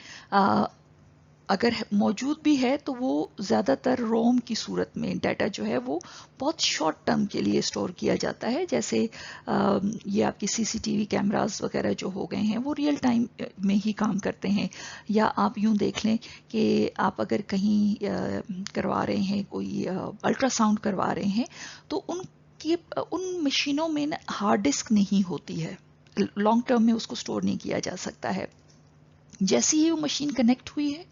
अगर मौजूद भी है तो वो ज़्यादातर रोम की सूरत में डाटा जो है वो बहुत शॉर्ट टर्म के लिए स्टोर किया जाता है। जैसे ये आपकी सीसीटीवी कैमरास वगैरह जो हो गए हैं वो रियल टाइम में ही काम करते हैं। या आप यूं देख लें कि आप अगर कहीं करवा रहे हैं, कोई अल्ट्रासाउंड करवा रहे हैं, तो उन मशीनों में हार्ड डिस्क नहीं होती है, लॉन्ग टर्म में उसको स्टोर नहीं किया जा सकता है। जैसे ही वो मशीन कनेक्ट हुई है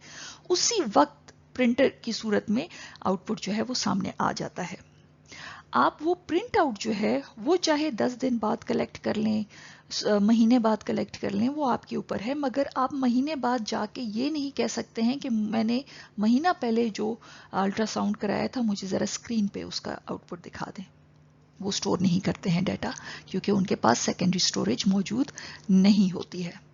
उसी वक्त प्रिंटर की सूरत में आउटपुट जो है वो सामने आ जाता है। आप वो प्रिंट आउट जो है वो चाहे 10 दिन बाद कलेक्ट कर लें, महीने बाद कलेक्ट कर लें, वो आपके ऊपर है, मगर आप महीने बाद जाके ये नहीं कह सकते हैं कि मैंने महीना पहले जो अल्ट्रासाउंड कराया था मुझे ज़रा स्क्रीन पे उसका आउटपुट दिखा दें। वो स्टोर नहीं करते हैं डाटा, क्योंकि उनके पास सेकेंडरी स्टोरेज मौजूद नहीं होती है।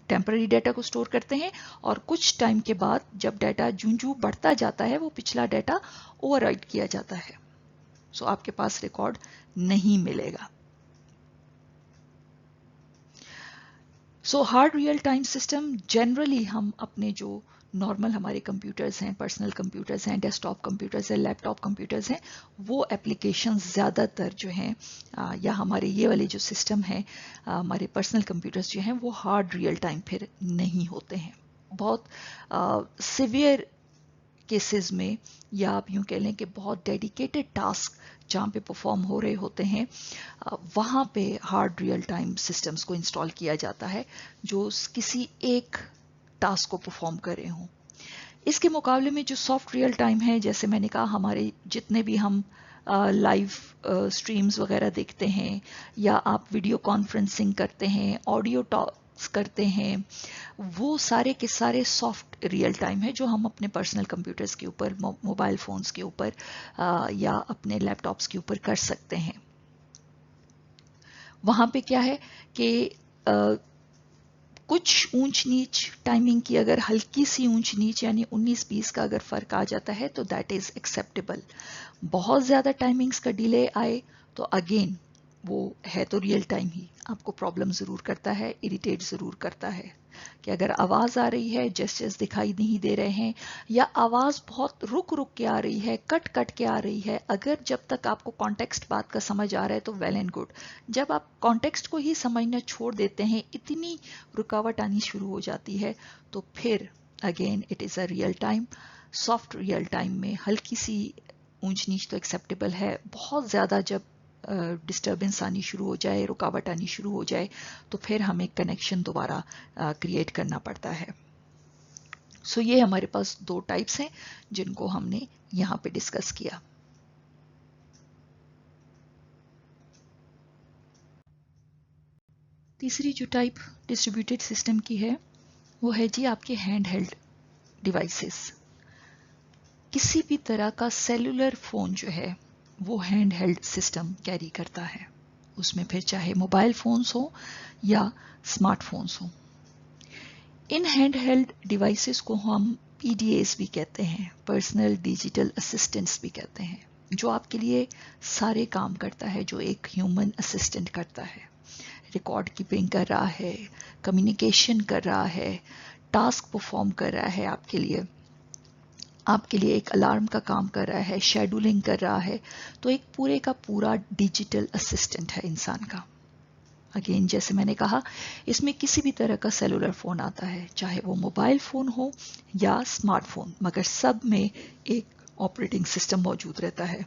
टेम्पररी डाटा को स्टोर करते हैं और कुछ टाइम के बाद जब डाटा जूं बढ़ता जाता है वो पिछला डाटा ओवरराइट किया जाता है। सो आपके पास रिकॉर्ड नहीं मिलेगा। So hard real time system generally हम अपने जो नॉर्मल हमारे कंप्यूटर्स हैं, पर्सनल कंप्यूटर्स हैं, डेस्कटॉप कंप्यूटर्स हैं, लैपटॉप कंप्यूटर्स हैं, वो एप्लीकेशंस ज़्यादातर जो हैं या हमारे ये वाले जो सिस्टम हैं, हमारे पर्सनल कंप्यूटर्स जो हैं वो हार्ड रियल टाइम फिर नहीं होते हैं। बहुत सिवियर केसेस में, या आप यूं कह लें कि बहुत डेडिकेटेड टास्क जहाँ पे परफॉर्म हो रहे होते हैं, वहाँ पे हार्ड रियल टाइम सिस्टम्स को इंस्टॉल किया जाता है जो किसी एक टास्क को परफॉर्म कर रहे हों। इसके मुकाबले में जो सॉफ्ट रियल टाइम है, जैसे मैंने कहा, हमारे जितने भी हम लाइव स्ट्रीम्स वगैरह देखते हैं, या आप वीडियो कॉन्फ्रेंसिंग करते हैं, ऑडियो टॉक्स करते हैं, वो सारे के सारे सॉफ्ट रियल टाइम है जो हम अपने पर्सनल कंप्यूटर्स के ऊपर, मोबाइल फोन्स के ऊपर या अपने लैपटॉप्स के ऊपर कर सकते हैं। वहाँ पे क्या है कि कुछ ऊंच नीच टाइमिंग की, अगर हल्की सी ऊंच नीच यानी 19-20 का अगर फर्क आ जाता है तो दैट इज एक्सेप्टेबल। बहुत ज़्यादा टाइमिंग्स का डिले आए तो अगेन वो है तो रियल टाइम ही, आपको प्रॉब्लम ज़रूर करता है, इरिटेट ज़रूर करता है। कि अगर आवाज़ आ रही है, जेस्चर्स दिखाई नहीं दे रहे हैं, या आवाज़ बहुत रुक रुक के आ रही है, कट कट के आ रही है, अगर जब तक आपको कॉन्टेक्स्ट बात का समझ आ रहा है तो वेल एंड गुड। जब आप कॉन्टेक्स्ट को ही समझना छोड़ देते हैं, इतनी रुकावट आनी शुरू हो जाती है, तो फिर again it is a real time. Soft real time में हल्की सी ऊंच नीच तो एक्सेप्टेबल है, बहुत ज़्यादा जब डिस्टर्बेंस आनी शुरू हो जाए, रुकावट आनी शुरू हो जाए, तो फिर हमें कनेक्शन दोबारा क्रिएट करना पड़ता है। सो ये हमारे पास दो टाइप्स हैं जिनको हमने यहाँ पे डिस्कस किया। तीसरी जो टाइप डिस्ट्रीब्यूटेड सिस्टम की है वो है जी आपके हैंड हेल्ड डिवाइसेस। किसी भी तरह का सेलुलर फोन जो है वो हैंड हेल्ड सिस्टम कैरी करता है, उसमें फिर चाहे मोबाइल फोन्स हो या स्मार्टफोन्स हो। इन हैंड हेल्ड डिवाइसेस को हम PDAs भी कहते हैं, पर्सनल डिजिटल असिस्टेंट्स भी कहते हैं, जो आपके लिए सारे काम करता है जो एक ह्यूमन असिस्टेंट करता है। रिकॉर्ड कीपिंग कर रहा है, कम्युनिकेशन कर रहा है, टास्क परफॉर्म कर रहा है आपके लिए एक अलार्म का काम कर रहा है, शेड्यूलिंग कर रहा है। तो एक पूरे का पूरा डिजिटल असिस्टेंट है इंसान का। अगेन जैसे मैंने कहा, इसमें किसी भी तरह का सेलुलर फोन आता है, चाहे वो मोबाइल फोन हो या स्मार्टफोन, मगर सब में एक ऑपरेटिंग सिस्टम मौजूद रहता है।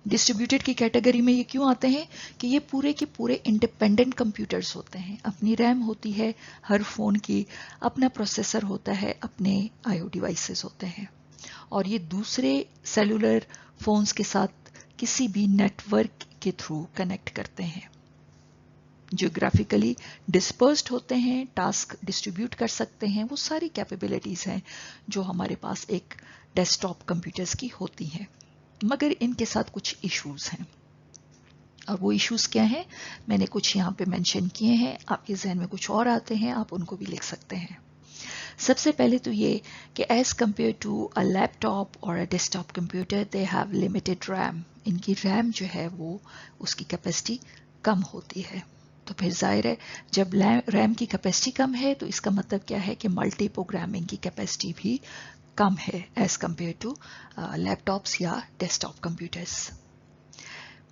डिस्ट्रीब्यूटेड की कैटेगरी में ये क्यों आते हैं कि ये पूरे के पूरे इंडिपेंडेंट कंप्यूटर्स होते हैं। अपनी रैम होती है हर फ़ोन की, अपना प्रोसेसर होता है, अपने आईओ डिवाइसेस होते हैं, और ये दूसरे सेलुलर फोन्स के साथ किसी भी नेटवर्क के थ्रू कनेक्ट करते हैं, जियोग्राफिकली डिस्पर्स्ड होते हैं, टास्क डिस्ट्रीब्यूट कर सकते हैं। वो सारी कैपेबिलिटीज़ हैं जो हमारे पास एक डेस्कटॉप कंप्यूटर्स की होती हैं, मगर इनके साथ कुछ इश्यूज हैं। और वो इश्यूज क्या हैं, मैंने कुछ यहाँ पे मेंशन किए हैं, आपके जहन में कुछ और आते हैं, आप उनको भी लिख सकते हैं। सबसे पहले तो ये कि as compare to a laptop और a desktop computer they have limited RAM. इनकी रैम जो है वो उसकी कैपेसिटी कम होती है। तो फिर जाहिर है जब रैम की कैपेसिटी कम है तो इसका मतलब क्या है कि मल्टी प्रोग्रामिंग की कैपेसिटी भी कम है एज कंपेयर टू लैपटॉप्स या desktop computers.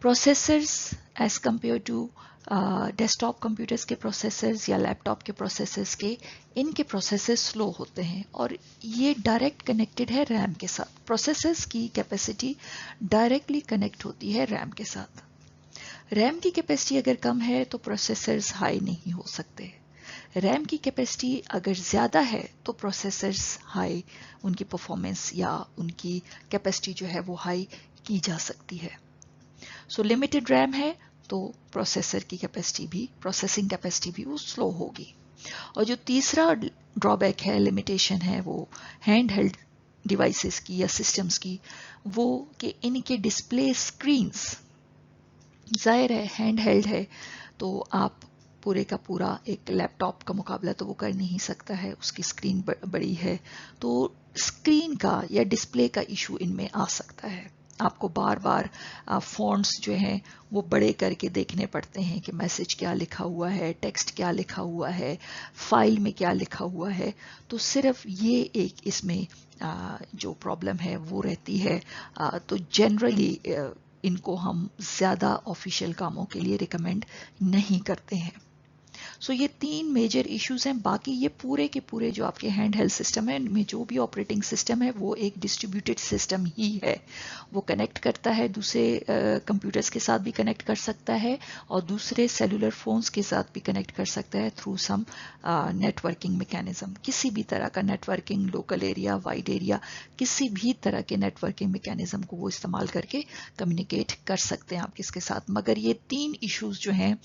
Processors as compare to desktop computers के प्रोसेसर्स या लैपटॉप के प्रोसेसर्स के, इनके प्रोसेसर्स स्लो होते हैं और ये डायरेक्ट कनेक्टेड है रैम के साथ। प्रोसेसर्स की कैपेसिटी डायरेक्टली कनेक्ट होती है रैम के साथ। रैम की कैपेसिटी अगर कम है तो प्रोसेसर्स हाई नहीं हो सकते। रैम की कैपेसिटी अगर ज़्यादा है तो प्रोसेसर्स हाई, उनकी परफॉर्मेंस या उनकी कैपेसिटी जो है वो हाई की जा सकती है। सो लिमिटेड रैम है तो प्रोसेसर की कैपेसिटी भी, प्रोसेसिंग कैपेसिटी भी वो स्लो होगी। और जो तीसरा ड्रॉबैक है, लिमिटेशन है, वो हैंड हेल्ड डिवाइसेस की या सिस्टम्स की, वो कि इनके डिस्प्ले स्क्रीन्स, जाहिर है हैंड हेल्ड है तो आप पूरे का पूरा एक लैपटॉप का मुकाबला तो वो कर नहीं सकता है, उसकी स्क्रीन बड़ी है, तो स्क्रीन का या डिस्प्ले का इशू इनमें आ सकता है। आपको बार बार फॉन्ट्स जो हैं वो बड़े करके देखने पड़ते हैं कि मैसेज क्या लिखा हुआ है, टेक्स्ट क्या लिखा हुआ है, फाइल में क्या लिखा हुआ है। तो सिर्फ ये एक इसमें जो प्रॉब्लम है वो रहती है। तो जनरली इनको हम ज़्यादा ऑफिशियल कामों के लिए रिकमेंड नहीं करते हैं। सो ये तीन मेजर इश्यूज हैं। बाकी ये पूरे के पूरे जो आपके हैंड हेल्ड सिस्टम है, इनमें जो भी ऑपरेटिंग सिस्टम है वो एक डिस्ट्रीब्यूटेड सिस्टम ही है। वो कनेक्ट करता है दूसरे कंप्यूटर्स के साथ भी कनेक्ट कर सकता है और दूसरे सेलुलर फोन्स के साथ भी कनेक्ट कर सकता है थ्रू सम नेटवर्किंग मैकेनिज्म। किसी भी तरह का networking, local area, wide area, किसी भी तरह के नेटवर्किंग मैकेनिज्म को वो इस्तेमाल करके कम्युनिकेट कर सकते हैं आप किसके साथ। मगर ये तीन इश्यूज जो हैं,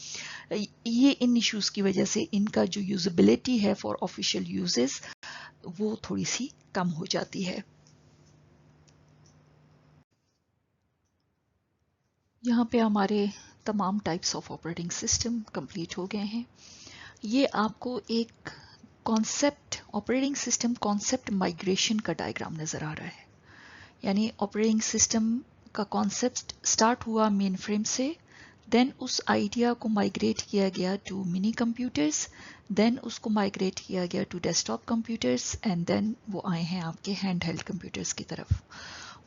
ये इन इश्यूज की वजह से इनका जो यूजेबिलिटी है फॉर ऑफिशियल यूजेस वो थोड़ी सी कम हो जाती है। यहाँ पे हमारे तमाम types of operating system complete हो गए हैं। ये आपको एक concept, operating system concept migration का डायग्राम नजर आ रहा है। यानी ऑपरेटिंग सिस्टम का कॉन्सेप्ट स्टार्ट हुआ मेन फ्रेम से, देन उस आइडिया को माइग्रेट किया गया टू मिनी कंप्यूटर्स, देन उसको माइग्रेट किया गया to desktop computers, and then वो आए हैं आपके हैंड हेल्ड कंप्यूटर्स की तरफ।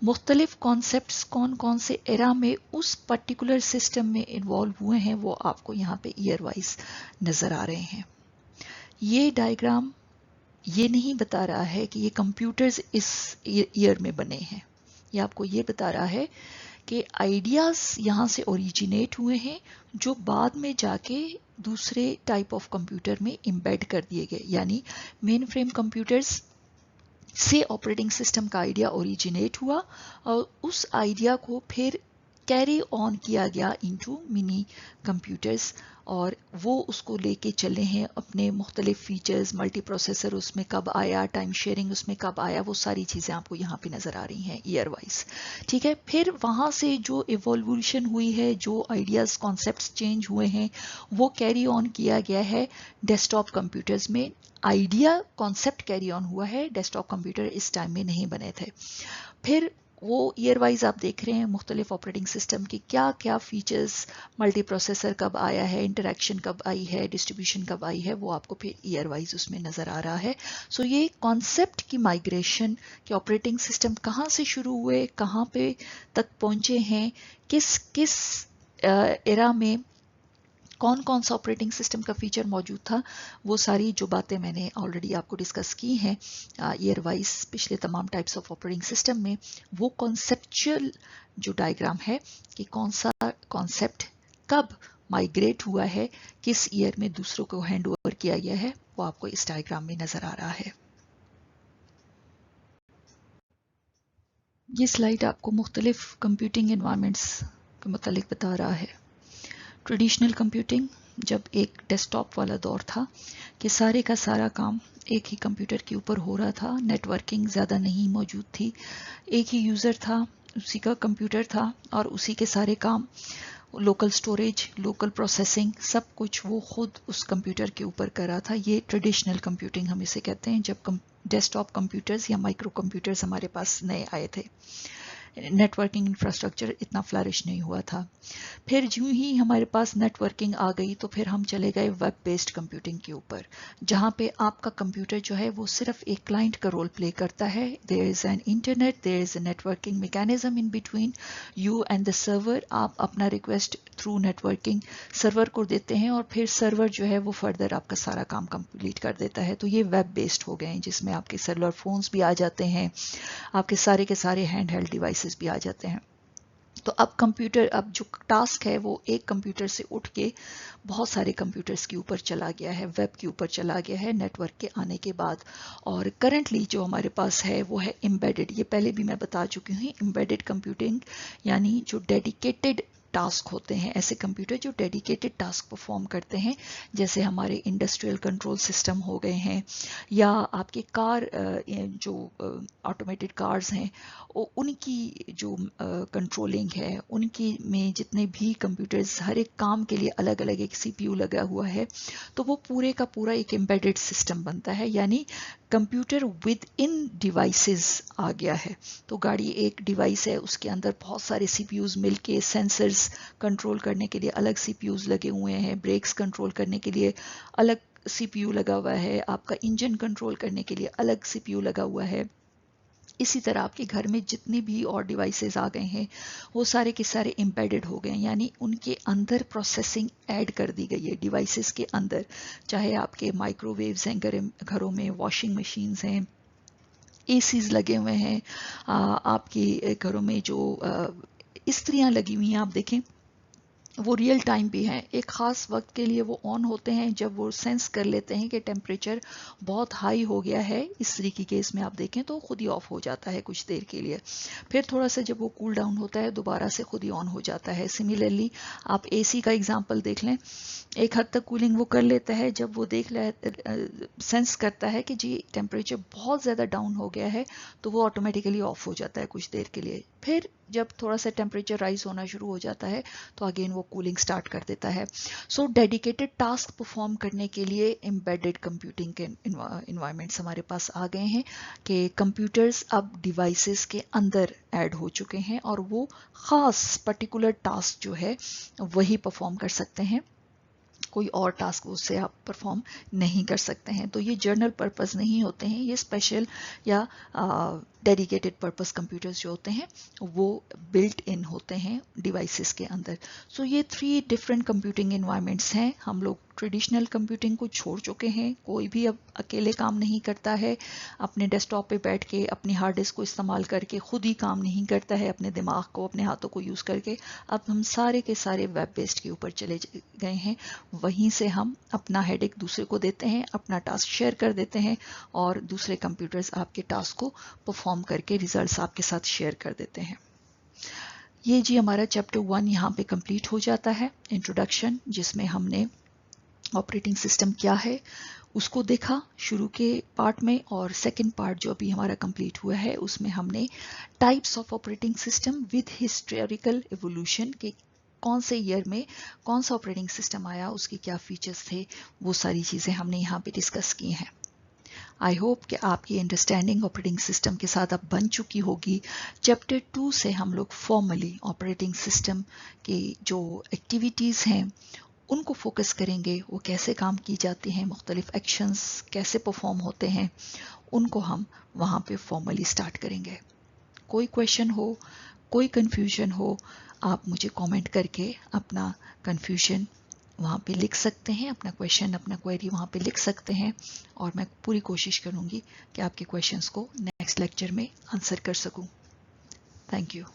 मुख्तलिफ कॉन्सेप्ट्स कौन कौन से एरा में उस पर्टिकुलर सिस्टम में इन्वॉल्व हुए हैं वो आपको यहाँ पे ईयर वाइज नजर आ रहे हैं। ये डायग्राम ये नहीं बता रहा है कि ये कंप्यूटर्स इस ईयर में बने हैं, ये आपको ये बता रहा है कि आइडियाज यहाँ से ओरिजिनेट हुए हैं जो बाद में जाके दूसरे टाइप ऑफ कंप्यूटर में एम्बेड कर दिए गए। यानी मेन फ्रेम कंप्यूटर्स से ऑपरेटिंग सिस्टम का आइडिया ओरिजिनेट हुआ और उस आइडिया को फिर कैरी ऑन किया गया इनटू मिनी कंप्यूटर्स, और वो उसको लेके चले हैं अपने मुख्तलिफ फीचर्स, मल्टी प्रोसेसर उसमें कब आया, टाइम शेयरिंग उसमें कब आया, वो सारी चीज़ें आपको यहाँ पे नज़र आ रही हैं ईयर वाइज। ठीक है, फिर वहाँ से जो इवोल्यूशन हुई है, जो आइडियाज़ कॉन्सेप्ट्स चेंज हुए हैं, वो कैरी ऑन किया गया है डेस्कटॉप कंप्यूटर्स में। आइडिया कॉन्सेप्ट कैरी ऑन हुआ है, डेस्कटॉप कंप्यूटर इस टाइम में नहीं बने थे। फिर वो ईयर वाइज आप देख रहे हैं मुख्तलिफ ऑपरेटिंग सिस्टम की क्या क्या फीचर्स, मल्टी प्रोसेसर कब आया है, इंटरेक्शन कब आई है, डिस्ट्रीब्यूशन कब आई है, वो आपको फिर ईयर वाइज उसमें नज़र आ रहा है। सो ये कॉन्सेप्ट की माइग्रेशन कि ऑपरेटिंग सिस्टम कहाँ से शुरू हुए, कहाँ पे तक पहुँचे हैं, किस किस एरा में कौन कौन सा ऑपरेटिंग सिस्टम का फीचर मौजूद था, वो सारी जो बातें मैंने ऑलरेडी आपको डिस्कस की हैं ईयर वाइज पिछले तमाम टाइप्स ऑफ ऑपरेटिंग सिस्टम में। वो कॉन्सेप्चुअल जो डायग्राम है कि कौन सा कॉन्सेप्ट कब माइग्रेट हुआ है, किस ईयर में दूसरों को हैंड ओवर किया गया है, वो आपको इस डायग्राम में नजर आ रहा है। ये स्लाइड आपको मुख्तलिफ कंप्यूटिंग एनवायरनमेंट्स के मुतालिक बता रहा है। ट्रेडिशनल कंप्यूटिंग जब एक डेस्कटॉप वाला दौर था कि सारे का सारा काम एक ही कंप्यूटर के ऊपर हो रहा था, नेटवर्किंग ज़्यादा नहीं मौजूद थी, एक ही यूज़र था, उसी का कंप्यूटर था और उसी के सारे काम, लोकल स्टोरेज, लोकल प्रोसेसिंग, सब कुछ वो खुद उस कंप्यूटर के ऊपर कर रहा था। ये ट्रेडिशनल कंप्यूटिंग हम इसे कहते हैं, जब डेस्कटॉप कंप्यूटर्स या माइक्रो कंप्यूटर्स हमारे पास नए आए थे। नेटवर्किंग इंफ्रास्ट्रक्चर इतना फ्लरिश नहीं हुआ था। फिर यूं ही हमारे पास नेटवर्किंग आ गई तो फिर हम चले गए वेब बेस्ड कंप्यूटिंग के ऊपर, जहां पे आपका कंप्यूटर जो है वो सिर्फ एक क्लाइंट का रोल प्ले करता है। There is an internet, there is a networking mechanism in between you and the server. आप अपना रिक्वेस्ट थ्रू नेटवर्किंग सर्वर को देते हैं और फिर सर्वर जो है वो फर्दर आपका सारा काम कंप्लीट कर देता है। तो ये वेब बेस्ड हो गए हैं, जिसमें आपके सेलुलर फोन्स भी आ जाते हैं, आपके सारे के सारे हैंड हेल्ड डिवाइसेस भी आ जाते हैं। तो अब कंप्यूटर, अब जो टास्क है वो एक कंप्यूटर से उठ के बहुत सारे कंप्यूटर्स के ऊपर चला गया है, वेब के ऊपर चला गया है नेटवर्क के आने के बाद। और करंटली जो हमारे पास है वो है एम्बेडेड। ये पहले भी मैं बता चुकी हूँ, एम्बेडेड कंप्यूटिंग यानी जो डेडिकेटेड टास्क होते हैं, ऐसे कंप्यूटर जो डेडिकेटेड टास्क परफॉर्म करते हैं, जैसे हमारे इंडस्ट्रियल कंट्रोल सिस्टम हो गए हैं, या आपके कार जो ऑटोमेटेड कार्स हैं उनकी जो कंट्रोलिंग है, उनकी में जितने भी कंप्यूटर्स, हर एक काम के लिए अलग अलग एक सीपीयू लगा हुआ है, तो वो पूरे का पूरा एक एम्बेडेड सिस्टम बनता है, यानी कंप्यूटर विद इन डिवाइसेस आ गया है। तो गाड़ी एक डिवाइस है, उसके अंदर बहुत सारे सीपीयूज मिलके, सेंसर्स कंट्रोल करने के लिए अलग सीपीयूज लगे हुए हैं, ब्रेक्स कंट्रोल करने के लिए अलग सीपीयू लगा हुआ है, आपका इंजन कंट्रोल करने के लिए अलग सीपीयू लगा हुआ है। इसी तरह आपके घर में जितने भी और डिवाइसेस आ गए हैं वो सारे के सारे एम्बेडेड हो गए हैं, यानी उनके अंदर प्रोसेसिंग ऐड कर दी गई है डिवाइसेस के अंदर। चाहे आपके माइक्रोवेव्स हैं घरों में, वॉशिंग मशीन्स हैं, एसीज लगे हुए हैं, आपके घरों में जो इस्त्रियां लगी हुई हैं, आप देखें वो रियल टाइम भी हैं, एक ख़ास वक्त के लिए वो ऑन होते हैं जब वो सेंस कर लेते हैं कि टेम्परेचर बहुत हाई हो गया है। इस्त्री की केस में आप देखें तो खुद ही ऑफ हो जाता है कुछ देर के लिए, फिर थोड़ा सा जब वो कूल डाउन होता है दोबारा से खुद ही ऑन हो जाता है। सिमिलरली आप एसी का एग्जांपल देख लें, एक हद तक कूलिंग वो कर लेता है जब वो सेंस करता है कि जी टेम्परेचर बहुत ज़्यादा डाउन हो गया है, तो वो ऑटोमेटिकली ऑफ हो जाता है कुछ देर के लिए। फिर जब थोड़ा सा टेम्परेचर राइज होना शुरू हो जाता है तो अगेन वो कूलिंग स्टार्ट कर देता है। सो डेडिकेटेड टास्क परफॉर्म करने के लिए एम्बेडेड कंप्यूटिंग के इन्वायरमेंट्स हमारे पास आ गए हैं कि कंप्यूटर्स अब डिवाइसेस के अंदर ऐड हो चुके हैं और वो ख़ास पर्टिकुलर टास्क जो है वही परफॉर्म कर सकते हैं, कोई और टास्क उससे आप परफॉर्म नहीं कर सकते हैं। तो ये जर्नल पर्पस नहीं होते हैं, ये स्पेशल या डेडिकेटेड पर्पस कंप्यूटर्स जो होते हैं वो बिल्ट इन होते हैं डिवाइसेस के अंदर। सो ये 3 डिफरेंट कंप्यूटिंग एनवायरनमेंट्स हैं। हम लोग ट्रेडिशनल कंप्यूटिंग को छोड़ चुके हैं, कोई भी अब अकेले काम नहीं करता है, अपने डेस्कटॉप पे बैठ के अपनी हार्ड डिस्क को इस्तेमाल करके खुद ही काम नहीं करता है अपने दिमाग को, अपने हाथों को यूज़ करके। अब हम सारे के सारे वेब बेस्ड के ऊपर चले गए हैं, वहीं से हम अपना हेडेक दूसरे को देते हैं, अपना टास्क शेयर कर देते हैं और दूसरे कंप्यूटर्स आपके टास्क को परफॉर्म करके रिजल्ट्स आपके साथ शेयर कर देते हैं। ये जी हमारा चैप्टर 1 यहाँ पे कंप्लीट हो जाता है, इंट्रोडक्शन, जिसमें हमने ऑपरेटिंग सिस्टम क्या है उसको देखा शुरू के पार्ट में, और सेकंड पार्ट जो अभी हमारा कंप्लीट हुआ है उसमें हमने types of operating system with historical evolution के कौन से ईयर में कौन सा ऑपरेटिंग सिस्टम आया, उसके क्या फीचर्स थे, वो सारी चीज़ें हमने यहाँ पे डिस्कस की हैं। आई होप कि आपकी अंडरस्टैंडिंग ऑपरेटिंग सिस्टम के साथ अब बन चुकी होगी। चैप्टर 2 से हम लोग फॉर्मली ऑपरेटिंग सिस्टम की जो एक्टिविटीज़ हैं उनको फोकस करेंगे, वो कैसे काम की जाती हैं, मुख्तलिफ एक्शंस कैसे परफॉर्म होते हैं, उनको हम वहाँ पे फॉर्मली स्टार्ट करेंगे। कोई क्वेश्चन हो, कोई कन्फ्यूजन हो, आप मुझे कमेंट करके अपना कन्फ्यूजन वहाँ पे लिख सकते हैं अपना क्वेश्चन, अपना क्वेरी वहाँ पे लिख सकते हैं, और मैं पूरी कोशिश करूँगी कि आपके क्वेश्चंस को नेक्स्ट लेक्चर में आंसर कर सकूँ। Thank you.